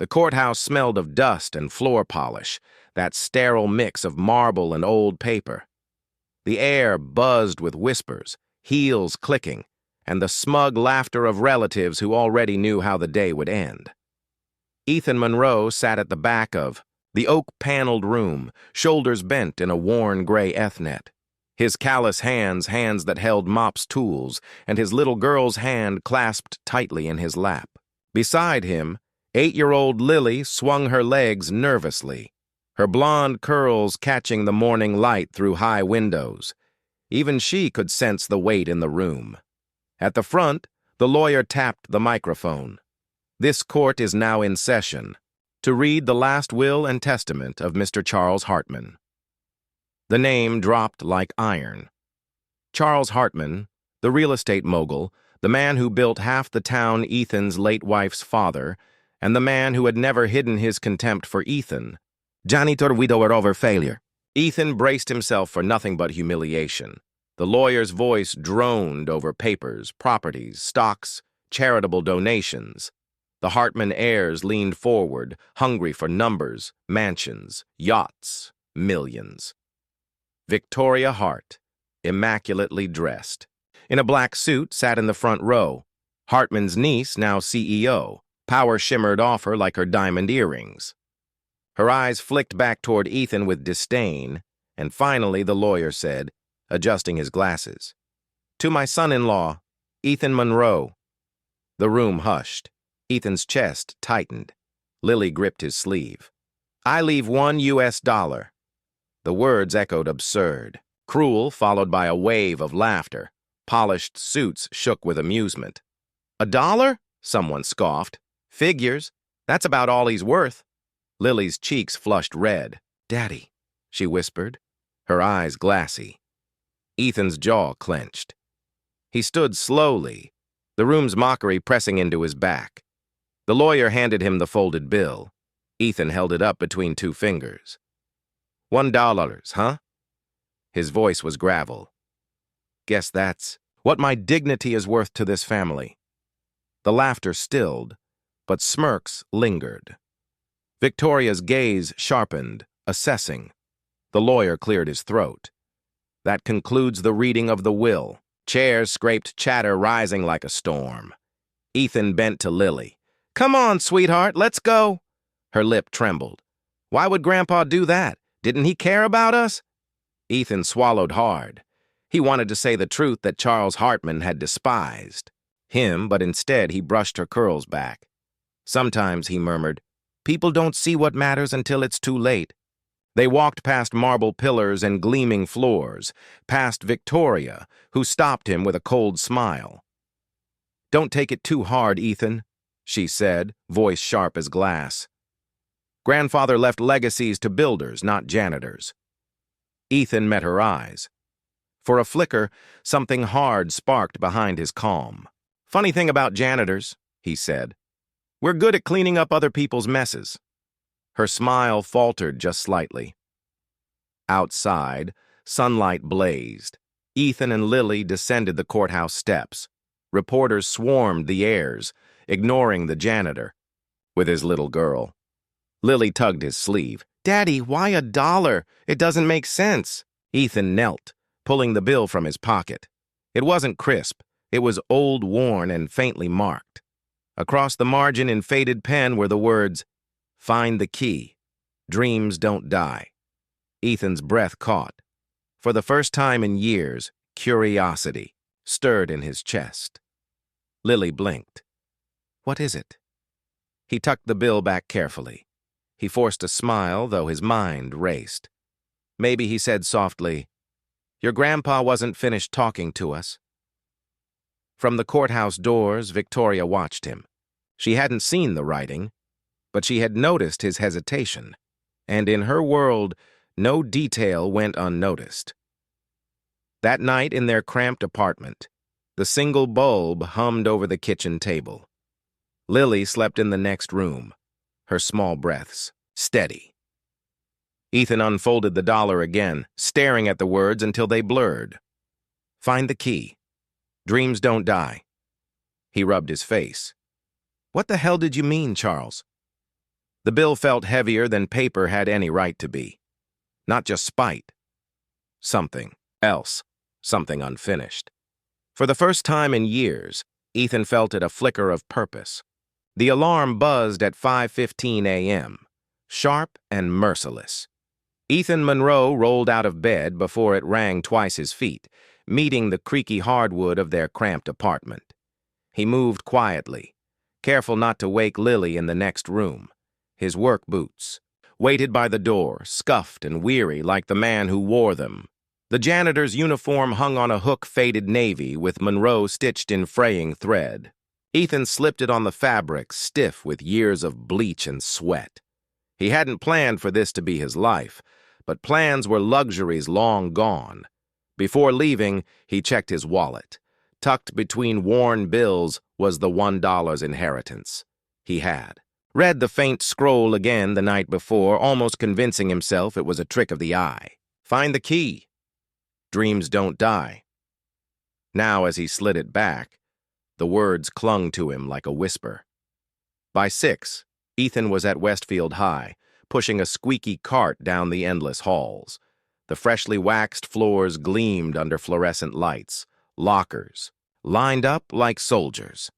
The courthouse smelled of dust and floor polish, that sterile mix of marble and old paper. The air buzzed with whispers, heels clicking, and the smug laughter of relatives who already knew how the day would end. Ethan Monroe sat at the back of the oak-paneled room, shoulders bent in a worn gray ethnet. His callous hands that held Mop's tools, and his little girl's hand clasped tightly in his lap. Beside him, 8-year-old Lily swung her legs nervously, her blonde curls catching the morning light through high windows. Even she could sense the weight in the room. At the front, the lawyer tapped the microphone. This court is now in session to read the last will and testament of Mr. Charles Hartman. The name dropped like iron. Charles Hartman, the real estate mogul, the man who built half the town Ethan's late wife's father, and the man who had never hidden his contempt for Ethan. Janitor widower over failure. Ethan braced himself for nothing but humiliation. The lawyer's voice droned over papers, properties, stocks, charitable donations. The Hartman heirs leaned forward, hungry for numbers, mansions, yachts, millions. Victoria Hart, immaculately dressed, in a black suit, sat in the front row. Hartman's niece, now CEO, power shimmered off her like her diamond earrings. Her eyes flicked back toward Ethan with disdain, and finally the lawyer said, adjusting his glasses, "To my son-in-law, Ethan Monroe." The room hushed. Ethan's chest tightened. Lily gripped his sleeve. "I leave $1. The words echoed absurd, cruel, followed by a wave of laughter. Polished suits shook with amusement. $1? Someone scoffed. Figures. That's about all he's worth. Lily's cheeks flushed red. "Daddy," she whispered, her eyes glassy. Ethan's jaw clenched. He stood slowly, the room's mockery pressing into his back. The lawyer handed him the folded bill. Ethan held it up between two fingers. $1, huh? His voice was gravel. "Guess that's what my dignity is worth to this family." The laughter stilled, but smirks lingered. Victoria's gaze sharpened, assessing. The lawyer cleared his throat. "That concludes the reading of the will." Chairs scraped, chatter rising like a storm. Ethan bent to Lily. "Come on, sweetheart, let's go." Her lip trembled. "Why would Grandpa do that? Didn't he care about us?" Ethan swallowed hard. He wanted to say the truth that Charles Hartman had despised him, but instead he brushed her curls back. Sometimes, he murmured, people don't see what matters until it's too late. They walked past marble pillars and gleaming floors, past Victoria, who stopped him with a cold smile. "Don't take it too hard, Ethan," she said, voice sharp as glass. "Grandfather left legacies to builders, not janitors." Ethan met her eyes. For a flicker, something hard sparked behind his calm. "Funny thing about janitors," he said. "We're good at cleaning up other people's messes." Her smile faltered just slightly. Outside, sunlight blazed. Ethan and Lily descended the courthouse steps. Reporters swarmed the airs, ignoring the janitor, with his little girl. Lily tugged his sleeve. "Daddy, why $1? It doesn't make sense." Ethan knelt, pulling the bill from his pocket. It wasn't crisp. It was old, worn, and faintly marked. Across the margin in faded pen were the words, "Find the key. Dreams don't die." Ethan's breath caught. For the first time in years, curiosity stirred in his chest. Lily blinked. "What is it?" He tucked the bill back carefully. He forced a smile, though his mind raced. Maybe he said softly, "Your grandpa wasn't finished talking to us." From the courthouse doors, Victoria watched him. She hadn't seen the writing, but she had noticed his hesitation, and in her world, no detail went unnoticed. That night in their cramped apartment, the single bulb hummed over the kitchen table. Lily slept in the next room, her small breaths steady. Ethan unfolded the dollar again, staring at the words until they blurred. "Find the key. Dreams don't die." He rubbed his face. "What the hell did you mean, Charles?" The bill felt heavier than paper had any right to be. Not just spite. Something else. Something unfinished. For the first time in years, Ethan felt it a flicker of purpose. The alarm buzzed at 5:15 a.m., sharp and merciless. Ethan Monroe rolled out of bed before it rang twice his feet, meeting the creaky hardwood of their cramped apartment. He moved quietly, careful not to wake Lily in the next room. His work boots waited by the door, scuffed and weary like the man who wore them. The janitor's uniform hung on a hook faded navy with Monroe stitched in fraying thread. Ethan slipped it on the fabric, stiff with years of bleach and sweat. He hadn't planned for this to be his life, but plans were luxuries long gone. Before leaving, he checked his wallet. Tucked between worn bills was the $1 inheritance. He had read the faint scroll again the night before, almost convincing himself it was a trick of the eye. Find the key. Dreams don't die. Now, as he slid it back, the words clung to him like a whisper. By 6, Ethan was at Westfield High, pushing a squeaky cart down the endless halls. The freshly waxed floors gleamed under fluorescent lights. Lockers, lined up like soldiers.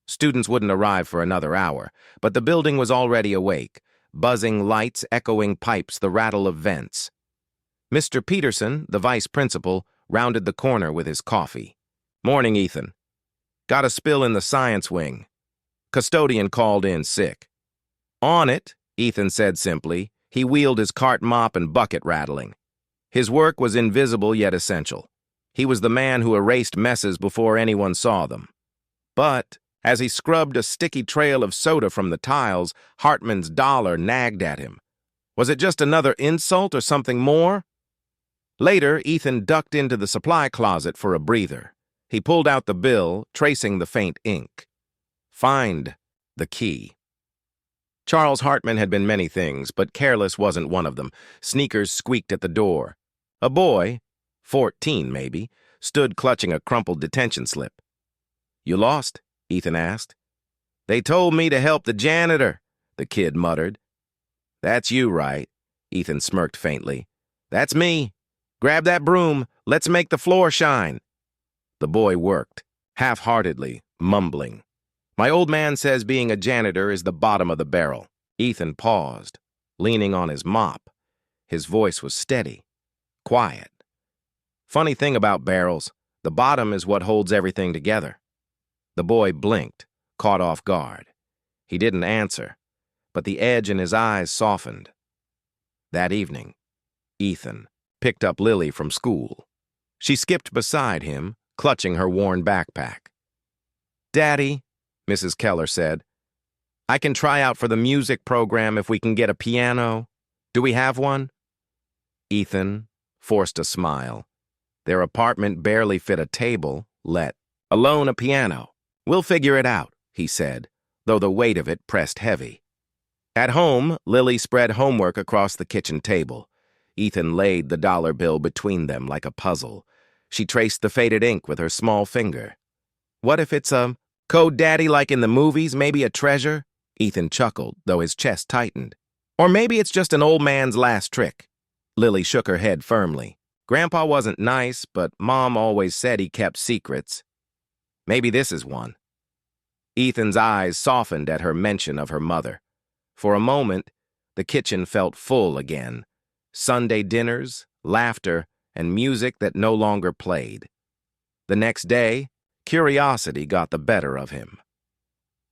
Students wouldn't arrive for another hour, but the building was already awake, buzzing lights, echoing pipes, the rattle of vents. Mr. Peterson, the vice principal, rounded the corner with his coffee. "Morning, Ethan. Got a spill in the science wing. Custodian called in sick." "On it," Ethan said simply. He wheeled his cart mop and bucket rattling. His work was invisible yet essential. He was the man who erased messes before anyone saw them. But as he scrubbed a sticky trail of soda from the tiles, Hartman's dollar nagged at him. Was it just another insult or something more? Later, Ethan ducked into the supply closet for a breather. He pulled out the bill, tracing the faint ink. Find the key. Charles Hartman had been many things, but careless wasn't one of them. Sneakers squeaked at the door. A boy, 14 maybe, stood clutching a crumpled detention slip. "You lost?" Ethan asked. "They told me to help the janitor," the kid muttered. "That's you, right?" Ethan smirked faintly. "That's me. Grab that broom. Let's make the floor shine." The boy worked, half-heartedly, mumbling. "My old man says being a janitor is the bottom of the barrel." Ethan paused, leaning on his mop. His voice was steady, quiet. "Funny thing about barrels, the bottom is what holds everything together." The boy blinked, caught off guard. He didn't answer, but the edge in his eyes softened. That evening, Ethan picked up Lily from school. She skipped beside him, clutching her worn backpack. "Daddy," Mrs. Keller said, "I can try out for the music program if we can get a piano. Do we have one?" Ethan forced a smile. Their apartment barely fit a table, let alone a piano. "We'll figure it out," he said, though the weight of it pressed heavy. At home, Lily spread homework across the kitchen table. Ethan laid the dollar bill between them like a puzzle. She traced the faded ink with her small finger. "What if it's a code daddy like in the movies, maybe a treasure?" Ethan chuckled, though his chest tightened. "Or maybe it's just an old man's last trick." Lily shook her head firmly. "Grandpa wasn't nice, but Mom always said he kept secrets. Maybe this is one." Ethan's eyes softened at her mention of her mother. For a moment, the kitchen felt full again. Sunday dinners, laughter, and music that no longer played. The next day, curiosity got the better of him.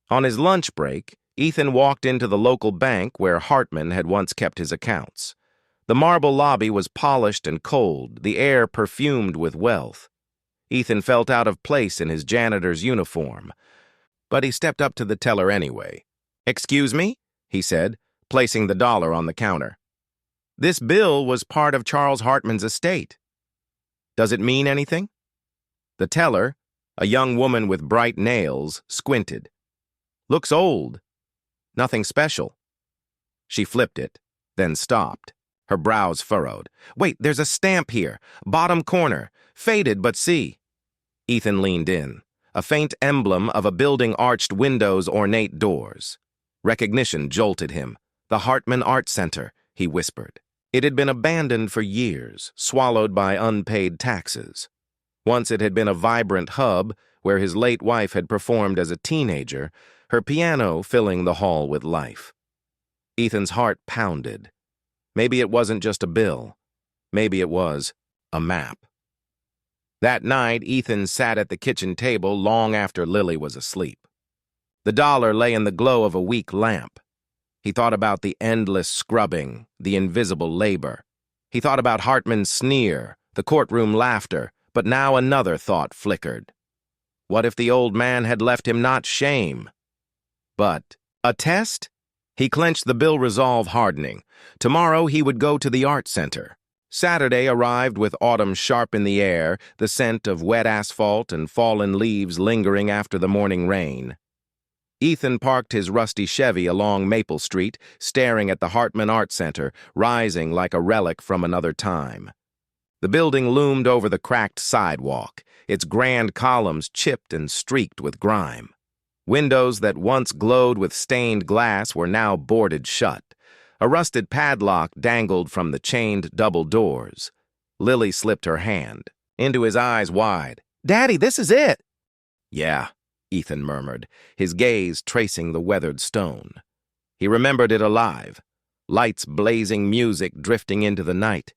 On his lunch break, Ethan walked into the local bank where Hartman had once kept his accounts. The marble lobby was polished and cold, the air perfumed with wealth. Ethan felt out of place in his janitor's uniform, but he stepped up to the teller anyway. "Excuse me?" he said, placing the dollar on the counter. "This bill was part of Charles Hartman's estate. Does it mean anything?" The teller, a young woman with bright nails, squinted. "Looks old. Nothing special." She flipped it, then stopped, her brows furrowed. "Wait, there's a stamp here, bottom corner, faded but see." Ethan leaned in, a faint emblem of a building arched windows, ornate doors. Recognition jolted him. The Hartman Art Center, he whispered. It had been abandoned for years, swallowed by unpaid taxes. Once it had been a vibrant hub where his late wife had performed as a teenager, her piano filling the hall with life. Ethan's heart pounded. Maybe it wasn't just a bill. Maybe it was a map. That night, Ethan sat at the kitchen table long after Lily was asleep. The dollar lay in the glow of a weak lamp. He thought about the endless scrubbing, the invisible labor. He thought about Hartman's sneer, the courtroom laughter, but now another thought flickered. What if the old man had left him not shame, but a test? He clenched the bill, resolve hardening. Tomorrow he would go to the art center. Saturday arrived with autumn sharp in the air, the scent of wet asphalt and fallen leaves lingering after the morning rain. Ethan parked his rusty Chevy along Maple Street, staring at the Hartman Art Center, rising like a relic from another time. The building loomed over the cracked sidewalk, its grand columns chipped and streaked with grime. Windows that once glowed with stained glass were now boarded shut. A rusted padlock dangled from the chained double doors. Lily slipped her hand into his eyes wide. "Daddy, this is it!" "Yeah," Ethan murmured, his gaze tracing the weathered stone. He remembered it alive, lights blazing, music drifting into the night.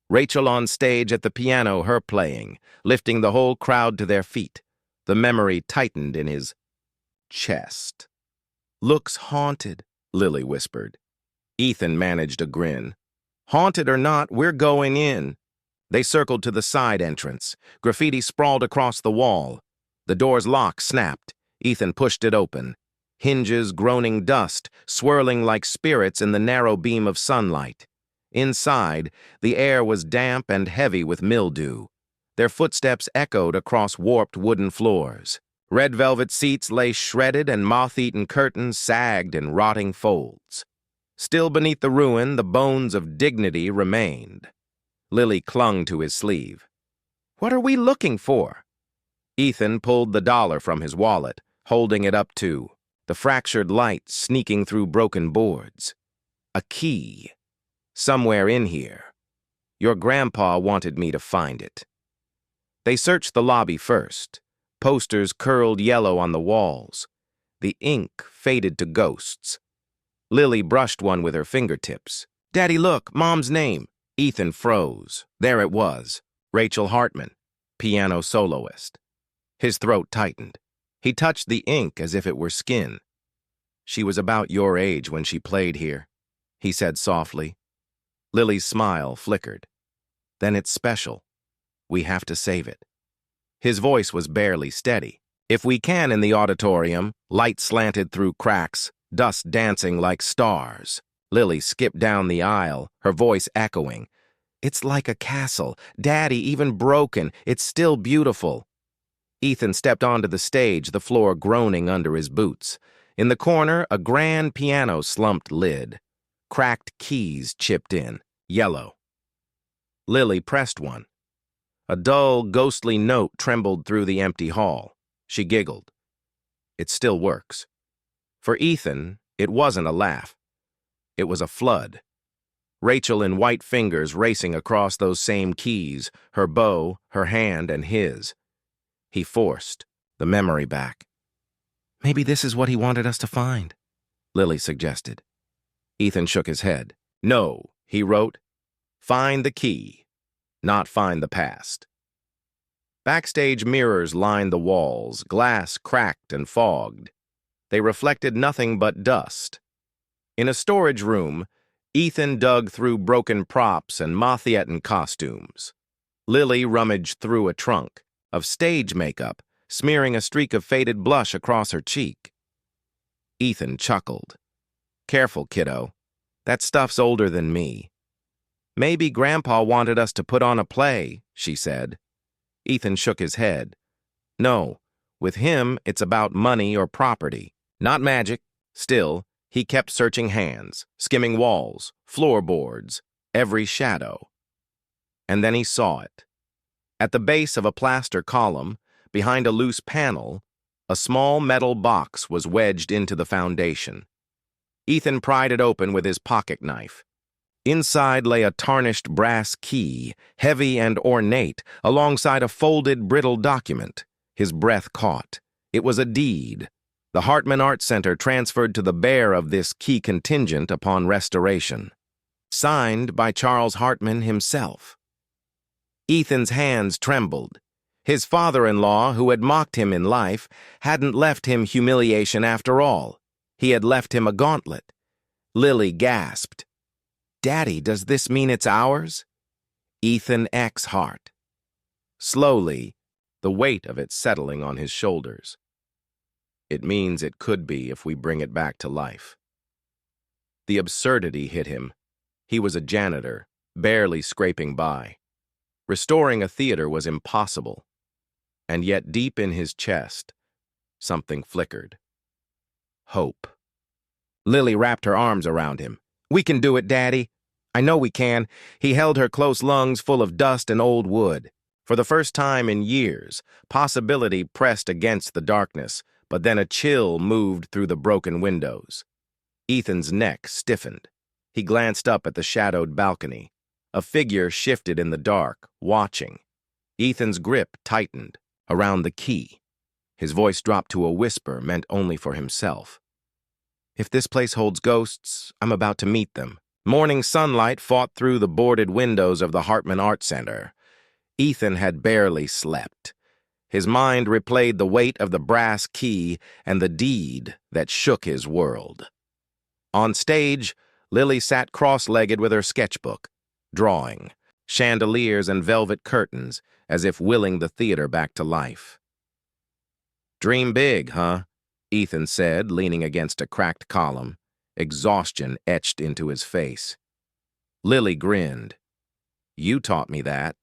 Rachel on stage at the piano, her playing, lifting the whole crowd to their feet. The memory tightened in his chest. "Looks haunted," Lily whispered. Ethan managed a grin. "Haunted or not, we're going in." They circled to the side entrance. Graffiti sprawled across the wall. The door's lock snapped. Ethan pushed it open. Hinges groaning dust, swirling like spirits in the narrow beam of sunlight. Inside, the air was damp and heavy with mildew. Their footsteps echoed across warped wooden floors. Red velvet seats lay shredded and moth-eaten curtains sagged in rotting folds. Still beneath the ruin, the bones of dignity remained. Lily clung to his sleeve. "What are we looking for?" Ethan pulled the dollar from his wallet, holding it up to the fractured light sneaking through broken boards. "A key. Somewhere in here. Your grandpa wanted me to find it." They searched the lobby first. Posters curled yellow on the walls. The ink faded to ghosts. Lily brushed one with her fingertips. "Daddy, look, Mom's name." Ethan froze. There it was. Rachel Hartman, piano soloist. His throat tightened. He touched the ink as if it were skin. "She was about your age when she played here," he said softly. Lily's smile flickered. "Then it's special. We have to save it." His voice was barely steady. "If we can in the auditorium," light slanted through cracks, dust dancing like stars. Lily skipped down the aisle, her voice echoing. "It's like a castle. Daddy, even broken, it's still beautiful." Ethan stepped onto the stage, the floor groaning under his boots. In the corner, a grand piano slumped lid. Cracked keys chipped in, yellow. Lily pressed one. A dull, ghostly note trembled through the empty hall. She giggled. "It still works." For Ethan, it wasn't a laugh. It was a flood. Rachel in white fingers racing across those same keys, her bow, her hand, and his. He forced the memory back. "Maybe this is what he wanted us to find," Lily suggested. Ethan shook his head. "No," he wrote. "Find the key, not find the past." Backstage mirrors lined the walls, glass cracked and fogged. They reflected nothing but dust. In a storage room, Ethan dug through broken props and moth-eaten costumes. Lily rummaged through a trunk of stage makeup, smearing a streak of faded blush across her cheek. Ethan chuckled. "Careful, kiddo. That stuff's older than me." "Maybe Grandpa wanted us to put on a play," she said. Ethan shook his head. "No, with him it's about money or property, not magic." Still, he kept searching hands, skimming walls, floorboards, every shadow. And then he saw it. At the base of a plaster column, behind a loose panel, a small metal box was wedged into the foundation. Ethan pried it open with his pocket knife. Inside lay a tarnished brass key, heavy and ornate, alongside a folded, brittle document. His breath caught. It was a deed. The Hartman Art Center transferred to the bearer of this key contingent upon restoration. Signed by Charles Hartman himself. Ethan's hands trembled. His father-in-law, who had mocked him in life, hadn't left him humiliation after all. He had left him a gauntlet. Lily gasped. "Daddy, does this mean it's ours?" Ethan X. Hart. Slowly, the weight of it settling on his shoulders. "It means it could be if we bring it back to life." The absurdity hit him. He was a janitor, barely scraping by. Restoring a theater was impossible. And yet deep in his chest, something flickered. Hope. Lily wrapped her arms around him. "We can do it, Daddy. I know we can." He held her close lungs full of dust and old wood. For the first time in years, possibility pressed against the darkness, but then a chill moved through the broken windows. Ethan's neck stiffened. He glanced up at the shadowed balcony. A figure shifted in the dark, watching. Ethan's grip tightened around the key. His voice dropped to a whisper meant only for himself. "If this place holds ghosts, I'm about to meet them." Morning sunlight fought through the boarded windows of the Hartman Art Center. Ethan had barely slept. His mind replayed the weight of the brass key and the deed that shook his world. On stage, Lily sat cross-legged with her sketchbook, drawing, chandeliers and velvet curtains, as if willing the theater back to life. "Dream big, huh?" Ethan said, leaning against a cracked column, exhaustion etched into his face. Lily grinned. "You taught me that."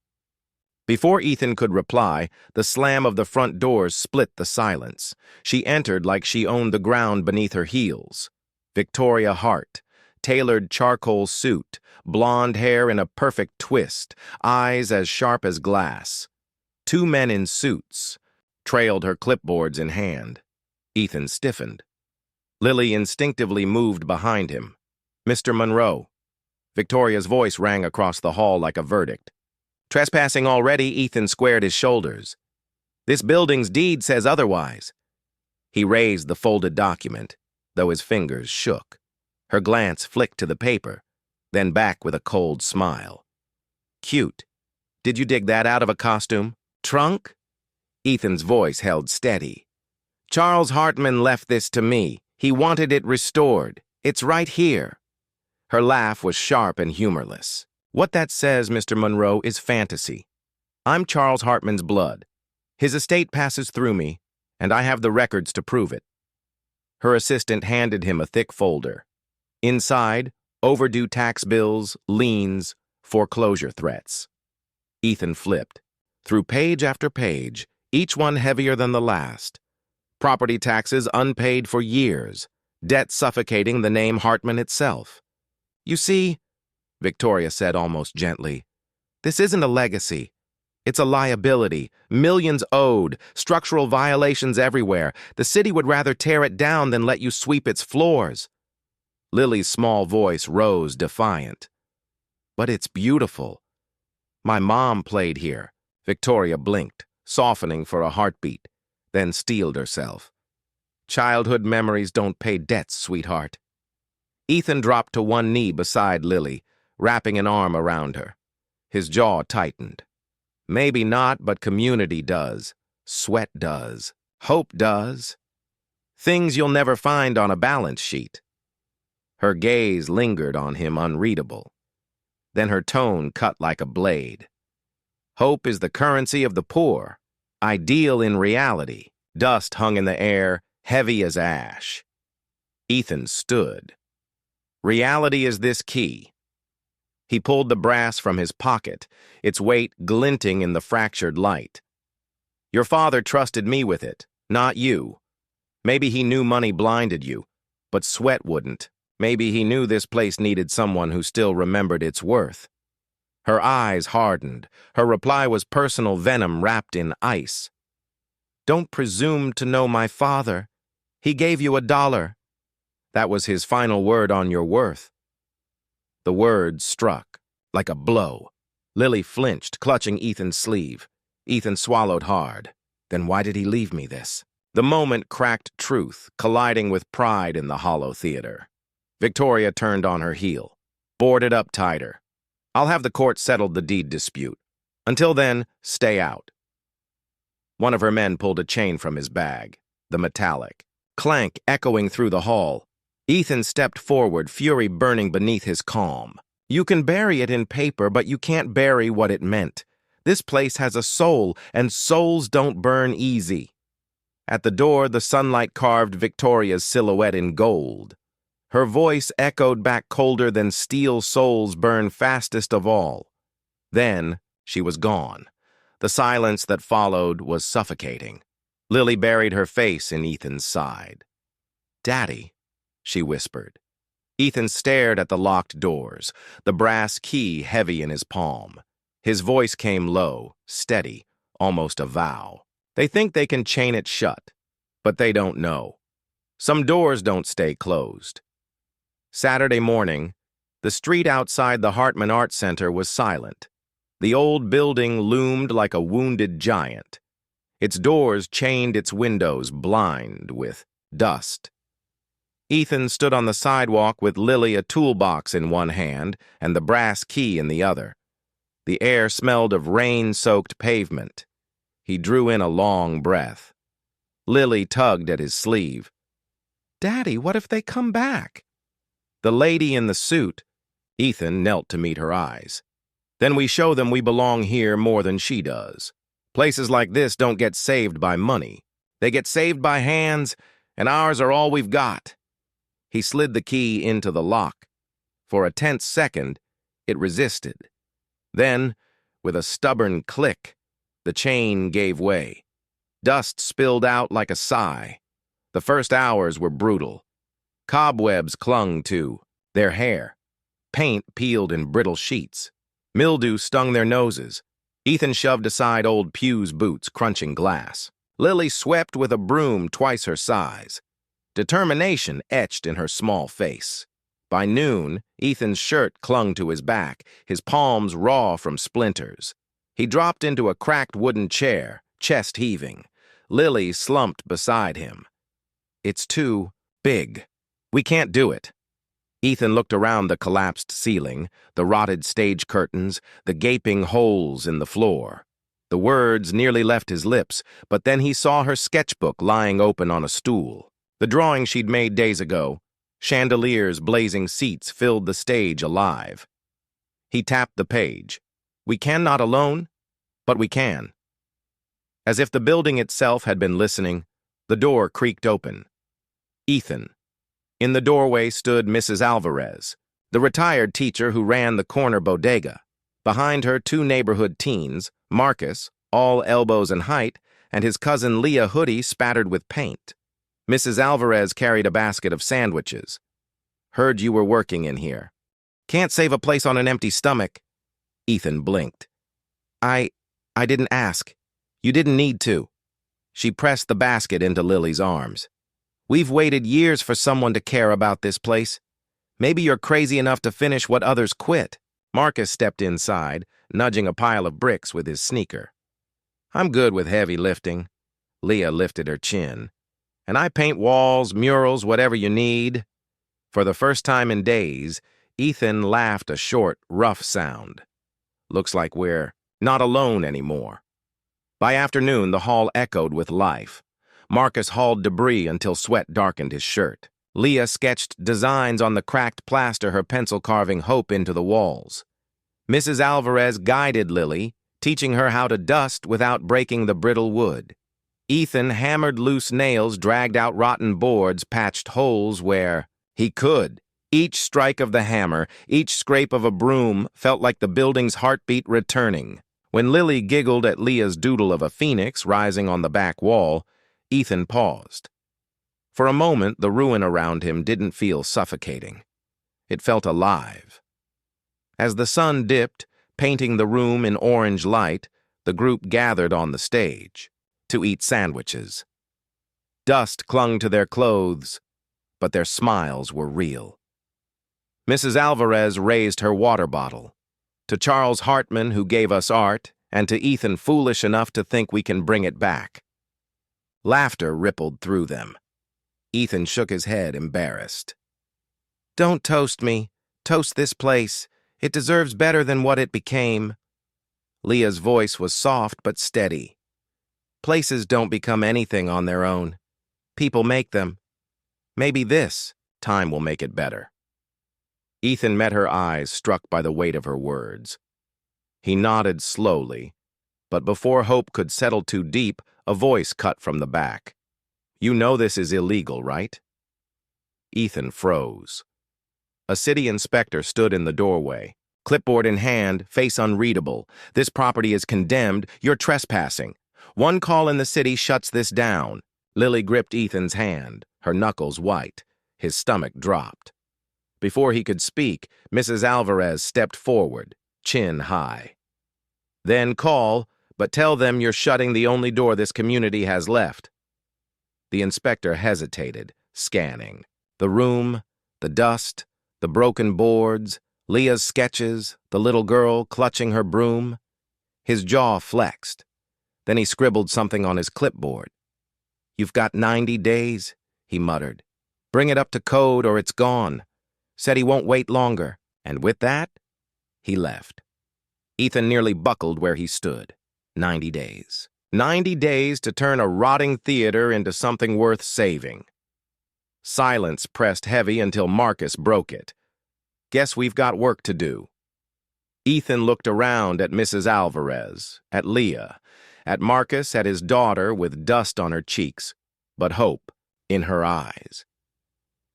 Before Ethan could reply, the slam of the front doors split the silence. She entered like she owned the ground beneath her heels. Victoria Hart, tailored charcoal suit, blonde hair in a perfect twist, eyes as sharp as glass. Two men in suits trailed her clipboards in hand. Ethan stiffened. Lily instinctively moved behind him. "Mr. Monroe." Victoria's voice rang across the hall like a verdict. Trespassing already, Ethan squared his shoulders. "This building's deed says otherwise." He raised the folded document, though his fingers shook. Her glance flicked to the paper, then back with a cold smile. "Cute. Did you dig that out of a costume? Trunk?" Ethan's voice held steady. "Charles Hartman left this to me. He wanted it restored. It's right here." Her laugh was sharp and humorless. "What that says, Mr. Monroe, is fantasy. I'm Charles Hartman's blood. His estate passes through me, and I have the records to prove it." Her assistant handed him a thick folder. Inside, overdue tax bills, liens, foreclosure threats. Ethan flipped. Through page after page, each one heavier than the last. Property taxes unpaid for years, debt suffocating the name Hartman itself. "You see," Victoria said almost gently, "this isn't a legacy. It's a liability, millions owed, structural violations everywhere. The city would rather tear it down than let you sweep its floors." Lily's small voice rose defiant. "But it's beautiful. My mom played here." Victoria blinked, softening for a heartbeat, then steeled herself. "Childhood memories don't pay debts, sweetheart." Ethan dropped to one knee beside Lily, wrapping an arm around her. His jaw tightened. "Maybe not, but community does. Sweat does. Hope does. Things you'll never find on a balance sheet." Her gaze lingered on him unreadable. Then her tone cut like a blade. "Hope is the currency of the poor. Ideal in reality." Dust hung in the air, heavy as ash. Ethan stood. "Reality is this key." He pulled the brass from his pocket, its weight glinting in the fractured light. "Your father trusted me with it, not you. Maybe he knew money blinded you, but sweat wouldn't. Maybe he knew this place needed someone who still remembered its worth." Her eyes hardened. Her reply was personal venom wrapped in ice. "Don't presume to know my father. He gave you $1. That was his final word on your worth. The word struck, like a blow. Lily flinched, clutching Ethan's sleeve. Ethan swallowed hard. Then why did he leave me this? The moment cracked truth, colliding with pride in the hollow theater. Victoria turned on her heel. Board it up tighter. I'll have the court settle the deed dispute. Until then, stay out. One of her men pulled a chain from his bag, the metallic. Clank echoing through the hall. Ethan stepped forward, fury burning beneath his calm. You can bury it in paper, but you can't bury what it meant. This place has a soul, and souls don't burn easy. At the door, the sunlight carved Victoria's silhouette in gold. Her voice echoed back colder than steel souls burn fastest of all. Then, she was gone. The silence that followed was suffocating. Lily buried her face in Ethan's side. "Daddy," she whispered. Ethan stared at the locked doors, the brass key heavy in his palm. His voice came low, steady, almost a vow. They think they can chain it shut, but they don't know. Some doors don't stay closed. Saturday morning, the street outside the Hartman Art Center was silent. The old building loomed like a wounded giant. Its doors chained its windows blind with dust. Ethan stood on the sidewalk with Lily a toolbox in one hand and the brass key in the other. The air smelled of rain-soaked pavement. He drew in a long breath. Lily tugged at his sleeve. "Daddy, what if they come back?" The lady in the suit. Ethan knelt to meet her eyes. "Then we show them we belong here more than she does. Places like this don't get saved by money. They get saved by hands, and ours are all we've got." He slid the key into the lock. For a tense second, it resisted. Then, with a stubborn click, the chain gave way. Dust spilled out like a sigh. The first hours were brutal. Cobwebs clung to their hair. Paint peeled in brittle sheets. Mildew stung their noses. Ethan shoved aside old Pew's boots, crunching glass. Lily swept with a broom twice her size. Determination etched in her small face. By noon, Ethan's shirt clung to his back, his palms raw from splinters. He dropped into a cracked wooden chair, chest heaving. Lily slumped beside him. "It's too big. We can't do it." Ethan looked around the collapsed ceiling, the rotted stage curtains, the gaping holes in the floor. The words nearly left his lips, but then he saw her sketchbook lying open on a stool. The drawing she'd made days ago. Chandeliers, blazing seats filled the stage alive. He tapped the page. "We cannot alone, but we can." As if the building itself had been listening, the door creaked open. Ethan. In the doorway stood Mrs. Alvarez, the retired teacher who ran the corner bodega. Behind her, two neighborhood teens, Marcus, all elbows in height, and his cousin Leah hoodie spattered with paint. Mrs. Alvarez carried a basket of sandwiches. "Heard you were working in here." "Can't save a place on an empty stomach." Ethan blinked. I didn't ask. You didn't need to." She pressed the basket into Lily's arms. "We've waited years for someone to care about this place. Maybe you're crazy enough to finish what others quit." Marcus stepped inside, nudging a pile of bricks with his sneaker. "I'm good with heavy lifting." Leah lifted her chin. "And I paint walls, murals, whatever you need." For the first time in days, Ethan laughed a short, rough sound. "Looks like we're not alone anymore." By afternoon, the hall echoed with life. Marcus hauled debris until sweat darkened his shirt. Leah sketched designs on the cracked plaster, her pencil carving hope into the walls. Mrs. Alvarez guided Lily, teaching her how to dust without breaking the brittle wood. Ethan hammered loose nails, dragged out rotten boards, patched holes where he could. Each strike of the hammer, each scrape of a broom felt like the building's heartbeat returning. When Lily giggled at Leah's doodle of a phoenix rising on the back wall, Ethan paused. For a moment, the ruin around him didn't feel suffocating. It felt alive. As the sun dipped, painting the room in orange light, the group gathered on the stage to eat sandwiches. Dust clung to their clothes. but their smiles were real. Mrs. Alvarez raised her water bottle. To Charles Hartman, who gave us art, and to Ethan foolish enough to think we can bring it back. Laughter rippled through them. Ethan shook his head, embarrassed. "Don't toast me. Toast this place. It deserves better than what it became." Leah's voice was soft but steady. "Places don't become anything on their own. People make them. Maybe this time will make it better." Ethan met her eyes, struck by the weight of her words. He nodded slowly, but before hope could settle too deep, a voice cut from the back. "You know this is illegal, right?" Ethan froze. A city inspector stood in the doorway, clipboard in hand, face unreadable. "This property is condemned. You're trespassing. One call in the city shuts this down." Lily gripped Ethan's hand, her knuckles white. His stomach dropped. Before he could speak, Mrs. Alvarez stepped forward, chin high. "Then call, but tell them you're shutting the only door this community has left." The inspector hesitated, scanning. The room, the dust, the broken boards, Leah's sketches, the little girl clutching her broom. His jaw flexed. Then he scribbled something on his clipboard. "You've got 90 days, he muttered. "Bring it up to code or it's gone." Said he won't wait longer, and with that, he left. Ethan nearly buckled where he stood. 90 days. 90 days to turn a rotting theater into something worth saving. Silence pressed heavy until Marcus broke it. "Guess we've got work to do." Ethan looked around at Mrs. Alvarez, at Leah, at Marcus, at his daughter with dust on her cheeks, but hope in her eyes.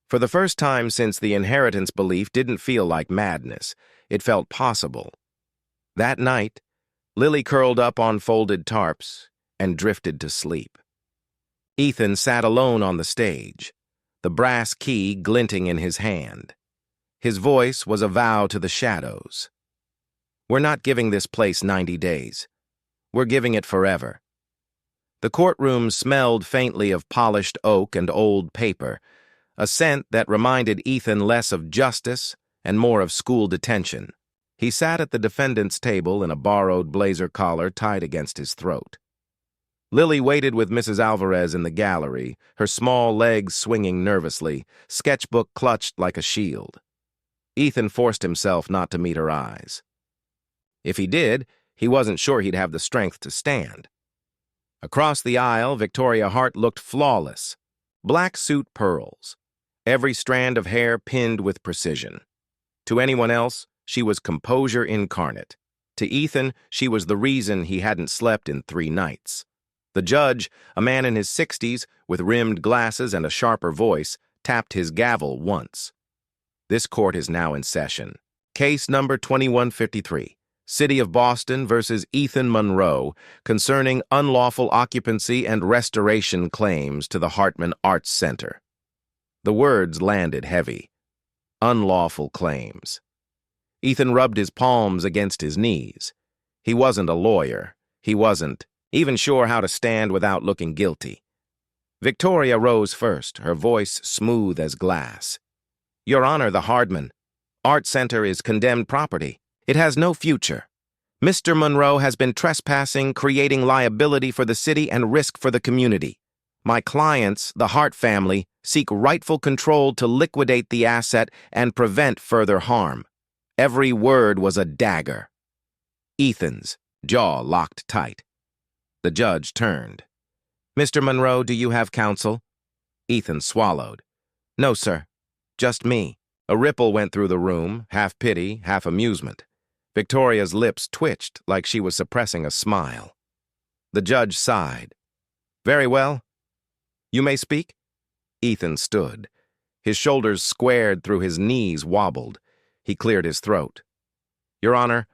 For the first time since the inheritance belief didn't feel like madness, it felt possible. That night, Lily curled up on folded tarps and drifted to sleep. Ethan sat alone on the stage, the brass key glinting in his hand. His voice was a vow to the shadows. "We're not giving this place 90 days. We're giving it forever." The courtroom smelled faintly of polished oak and old paper, a scent that reminded Ethan less of justice and more of school detention. He sat at the defendant's table in a borrowed blazer collar tied against his throat. Lily waited with Mrs. Alvarez in the gallery, her small legs swinging nervously, sketchbook clutched like a shield. Ethan forced himself not to meet her eyes. If he did, he wasn't sure he'd have the strength to stand. Across the aisle, Victoria Hart looked flawless. Black suit pearls, every strand of hair pinned with precision. To anyone else, she was composure incarnate. To Ethan, she was the reason he hadn't slept in 3 nights. The judge, a man in his 60s, with rimmed glasses and a sharper voice, tapped his gavel once. "This court is now in session. Case number 2153, City of Boston versus Ethan Monroe, concerning unlawful occupancy and restoration claims to the Hartman Arts Center." The words landed heavy. Unlawful claims. Ethan rubbed his palms against his knees. He wasn't a lawyer. He wasn't even sure how to stand without looking guilty. Victoria rose first, her voice smooth as glass. "Your Honor, the Hartman Art Center is condemned property. It has no future. Mr. Monroe has been trespassing, creating liability for the city and risk for the community. My clients, the Hart family, seek rightful control to liquidate the asset and prevent further harm." Every word was a dagger. Ethan's jaw locked tight. The judge turned. "Mr. Monroe, do you have counsel?" Ethan swallowed. "No, sir. Just me." A ripple went through the room, half pity, half amusement. Victoria's lips twitched like she was suppressing a smile. The judge sighed. "Very well. You may speak." Ethan stood. His shoulders squared through his knees wobbled. He cleared his throat. "Your Honor,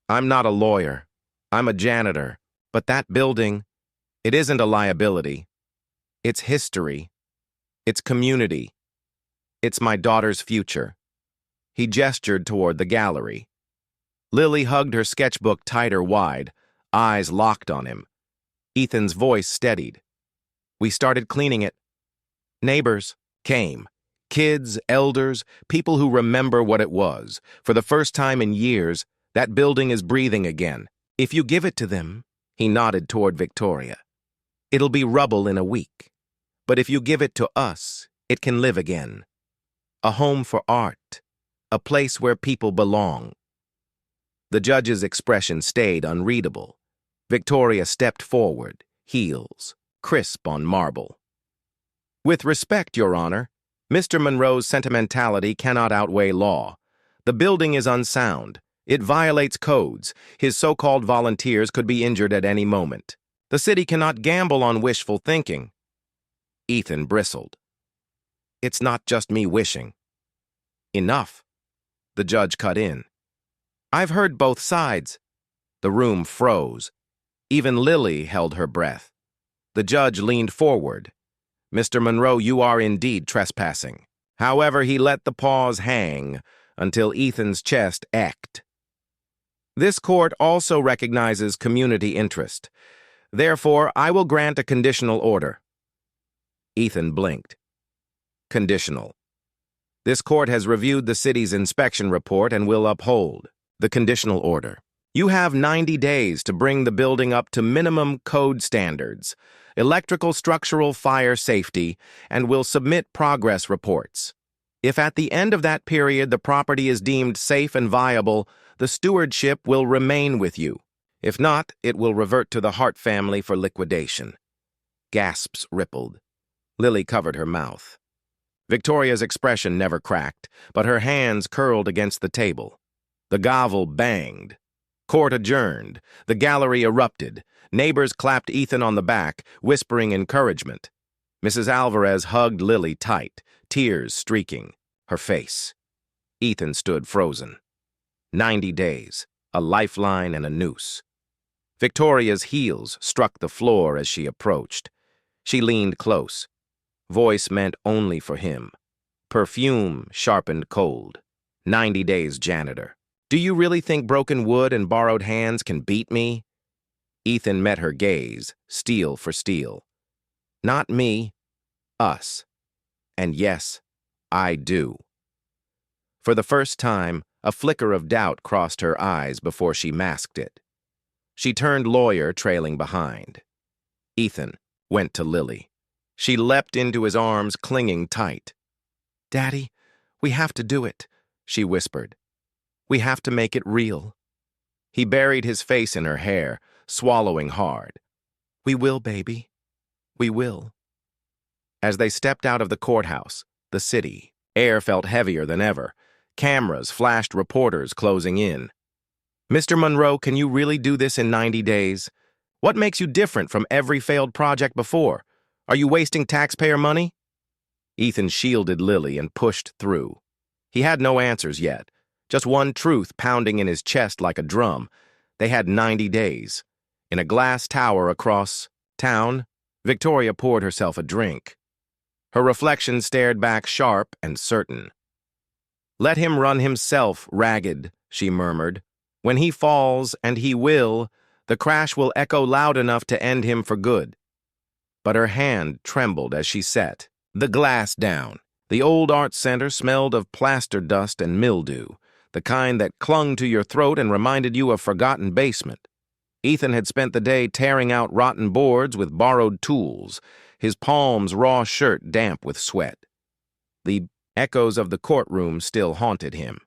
I'm not a lawyer. I'm a janitor. But that building, it isn't a liability. It's history. It's community. It's my daughter's future." He gestured toward the gallery. Lily hugged her sketchbook tighter wide, eyes locked on him. Ethan's voice steadied. "We started cleaning it. Neighbors came. Kids, elders, people who remember what it was. For the first time in years, that building is breathing again. If you give it to them, he nodded toward Victoria, it'll be rubble in a week. But if you give it to us, it can live again. A home for art, a place where people belong. The judge's expression stayed unreadable. Victoria stepped forward, heels crisp on marble. With respect, Your Honor, Mr. Monroe's sentimentality cannot outweigh law. The building is unsound. It violates codes. His so-called volunteers could be injured at any moment. The city cannot gamble on wishful thinking. Ethan bristled. It's not just me wishing. Enough. The judge cut in. I've heard both sides. The room froze. Even Lily held her breath. The judge leaned forward. Mr. Monroe, you are indeed trespassing. However, he let the pause hang until Ethan's chest ached. This court also recognizes community interest. Therefore, I will grant a conditional order. Ethan blinked. Conditional. This court has reviewed the city's inspection report and will uphold the conditional order. You have 90 days to bring the building up to minimum code standards, electrical, structural, fire safety, and will submit progress reports. If at the end of that period the property is deemed safe and viable, the stewardship will remain with you. If not, it will revert to the Hart family for liquidation. Gasps rippled. Lily covered her mouth. Victoria's expression never cracked, but her hands curled against the table. The gavel banged. Court adjourned. The gallery erupted. Neighbors clapped Ethan on the back, whispering encouragement. Mrs. Alvarez hugged Lily tight, tears streaking her face. Ethan stood frozen. 90 days, a lifeline and a noose. Victoria's heels struck the floor as she approached. She leaned close. Voice meant only for him. Perfume sharpened cold. 90 days janitor. Do you really think broken wood and borrowed hands can beat me? Ethan met her gaze, steel for steel. Not me, us. And yes, I do. For the first time, a flicker of doubt crossed her eyes before she masked it. She turned lawyer trailing behind. Ethan went to Lily. She leapt into his arms, clinging tight. Daddy, we have to do it, she whispered. We have to make it real. He buried his face in her hair, swallowing hard. We will, baby. We will. As they stepped out of the courthouse, the city, air felt heavier than ever. Cameras flashed reporters closing in. Mr. Monroe, can you really do this in 90 days? What makes you different from every failed project before? Are you wasting taxpayer money? Ethan shielded Lily and pushed through. He had no answers yet. Just one truth pounding in his chest like a drum. They had 90 days. In a glass tower across town, Victoria poured herself a drink. Her reflection stared back sharp and certain. Let him run himself ragged, she murmured. When he falls, and he will, the crash will echo loud enough to end him for good. But her hand trembled as she set the glass down. The old art center smelled of plaster dust and mildew, the kind that clung to your throat and reminded you of forgotten basement. Ethan had spent the day tearing out rotten boards with borrowed tools, his palms' raw shirt damp with sweat. The echoes of the courtroom still haunted him.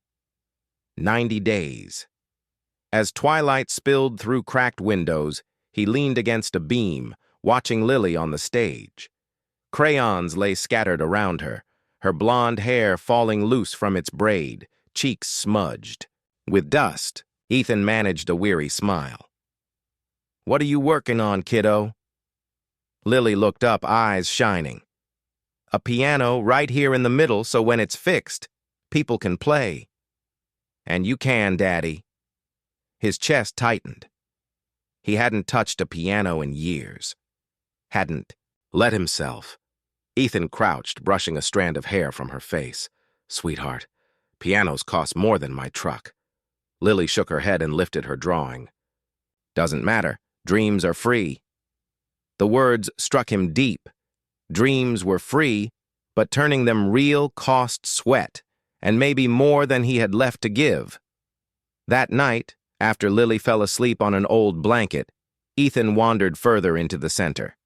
90 days. As twilight spilled through cracked windows, he leaned against a beam, watching Lily on the stage. Crayons lay scattered around her, her blonde hair falling loose from its braid, cheeks smudged. With dust, Ethan managed a weary smile. What are you working on, kiddo? Lily looked up, eyes shining. A piano right here in the middle so when it's fixed, people can play. And you can, Daddy. His chest tightened. He hadn't touched a piano in years. Hadn't let himself. Ethan crouched, brushing a strand of hair from her face. Sweetheart, pianos cost more than my truck. Lily shook her head and lifted her drawing. Doesn't matter. Dreams are free. The words struck him deep. Dreams were free, but turning them real cost sweat, and maybe more than he had left to give. That night, after Lily fell asleep on an old blanket, Ethan wandered further into the center.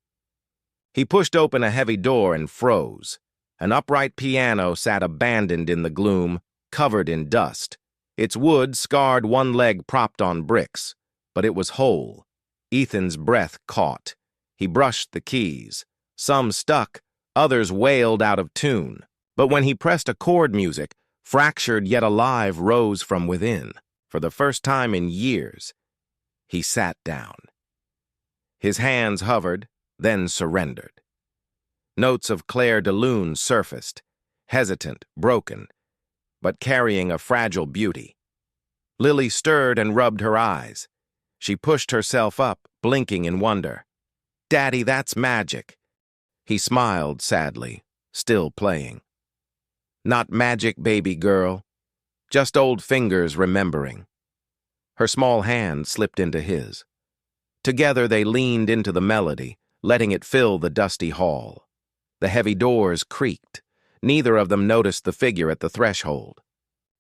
He pushed open a heavy door and froze. An upright piano sat abandoned in the gloom, covered in dust. Its wood scarred, one leg propped on bricks, but it was whole. Ethan's breath caught. He brushed the keys. Some stuck, others wailed out of tune. But when he pressed a chord music, fractured yet alive rose from within. For the first time in years, he sat down. His hands hovered, then surrendered. Notes of Claire de Lune surfaced, hesitant, broken, but carrying a fragile beauty. Lily stirred and rubbed her eyes. She pushed herself up, blinking in wonder. "Daddy, that's magic." He smiled sadly, still playing. "Not magic, baby girl. Just old fingers remembering." Her small hand slipped into his. Together they leaned into the melody, letting it fill the dusty hall. The heavy doors creaked. Neither of them noticed the figure at the threshold.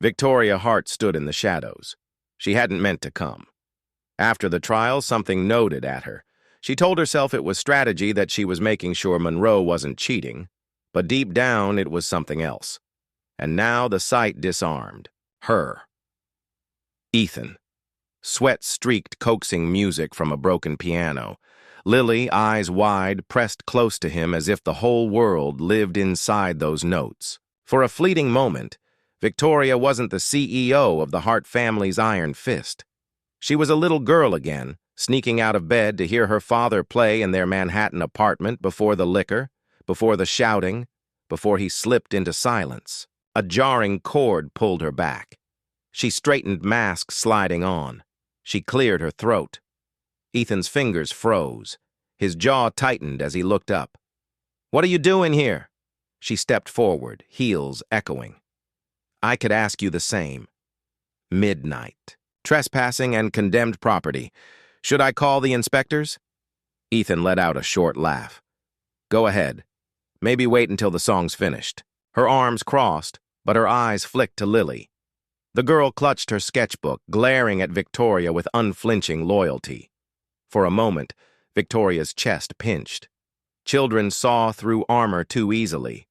Victoria Hart stood in the shadows. She hadn't meant to come. After the trial, something noted at her. She told herself it was strategy, that she was making sure Monroe wasn't cheating, but deep down it was something else. And now the sight disarmed her. Ethan. Sweat-streaked coaxing music from a broken piano. Lily, eyes wide, pressed close to him as if the whole world lived inside those notes. For a fleeting moment, Victoria wasn't the CEO of the Hart family's iron fist. She was a little girl again, sneaking out of bed to hear her father play in their Manhattan apartment before the liquor, before the shouting, before he slipped into silence. A jarring chord pulled her back. She straightened, mask sliding on. She cleared her throat. Ethan's fingers froze. His jaw tightened as he looked up. "What are you doing here?" She stepped forward, heels echoing. "I could ask you the same." Midnight. Trespassing and condemned property. Should I call the inspectors? Ethan let out a short laugh. "Go ahead. Maybe wait until the song's finished." Her arms crossed, but her eyes flicked to Lily. The girl clutched her sketchbook, glaring at Victoria with unflinching loyalty. For a moment, Victoria's chest pinched. Children saw through armor too easily.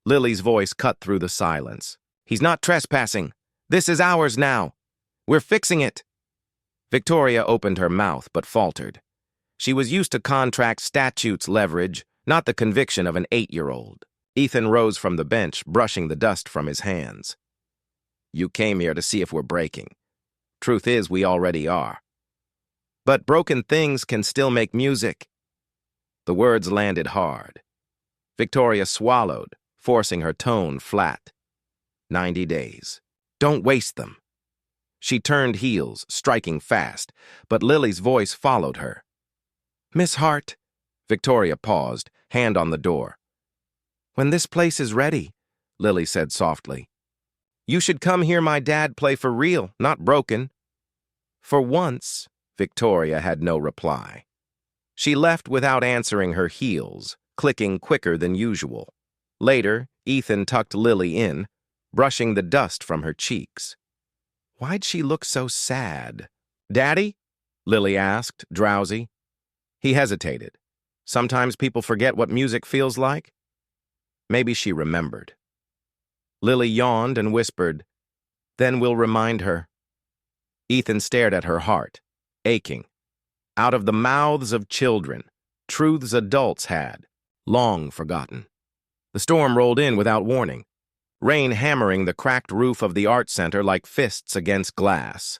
Lily's voice cut through the silence. "He's not trespassing. This is ours now. We're fixing it." Victoria opened her mouth but faltered. She was used to contract statutes leverage, not the conviction of an 8-year-old. Ethan rose from the bench, brushing the dust from his hands. "You came here to see if we're breaking. Truth is, we already are. But broken things can still make music." The words landed hard. Victoria swallowed, forcing her tone flat. 90 days. Don't waste them." She turned heels, striking fast, but Lily's voice followed her. "Miss Hart." Victoria paused, hand on the door. "When this place is ready," Lily said softly. "You should come hear my dad play for real, not broken." For once, Victoria had no reply. She left without answering, her heels clicking quicker than usual. Later, Ethan tucked Lily in, brushing the dust from her cheeks. Why'd she look so sad? "Daddy?" Lily asked, drowsy. He hesitated. Sometimes people forget what music feels like. Maybe she remembered. Lily yawned and whispered, "Then we'll remind her." Ethan stared at her heart, aching. Out of the mouths of children, truths adults had, long forgotten. The storm rolled in without warning, rain hammering the cracked roof of the art center like fists against glass.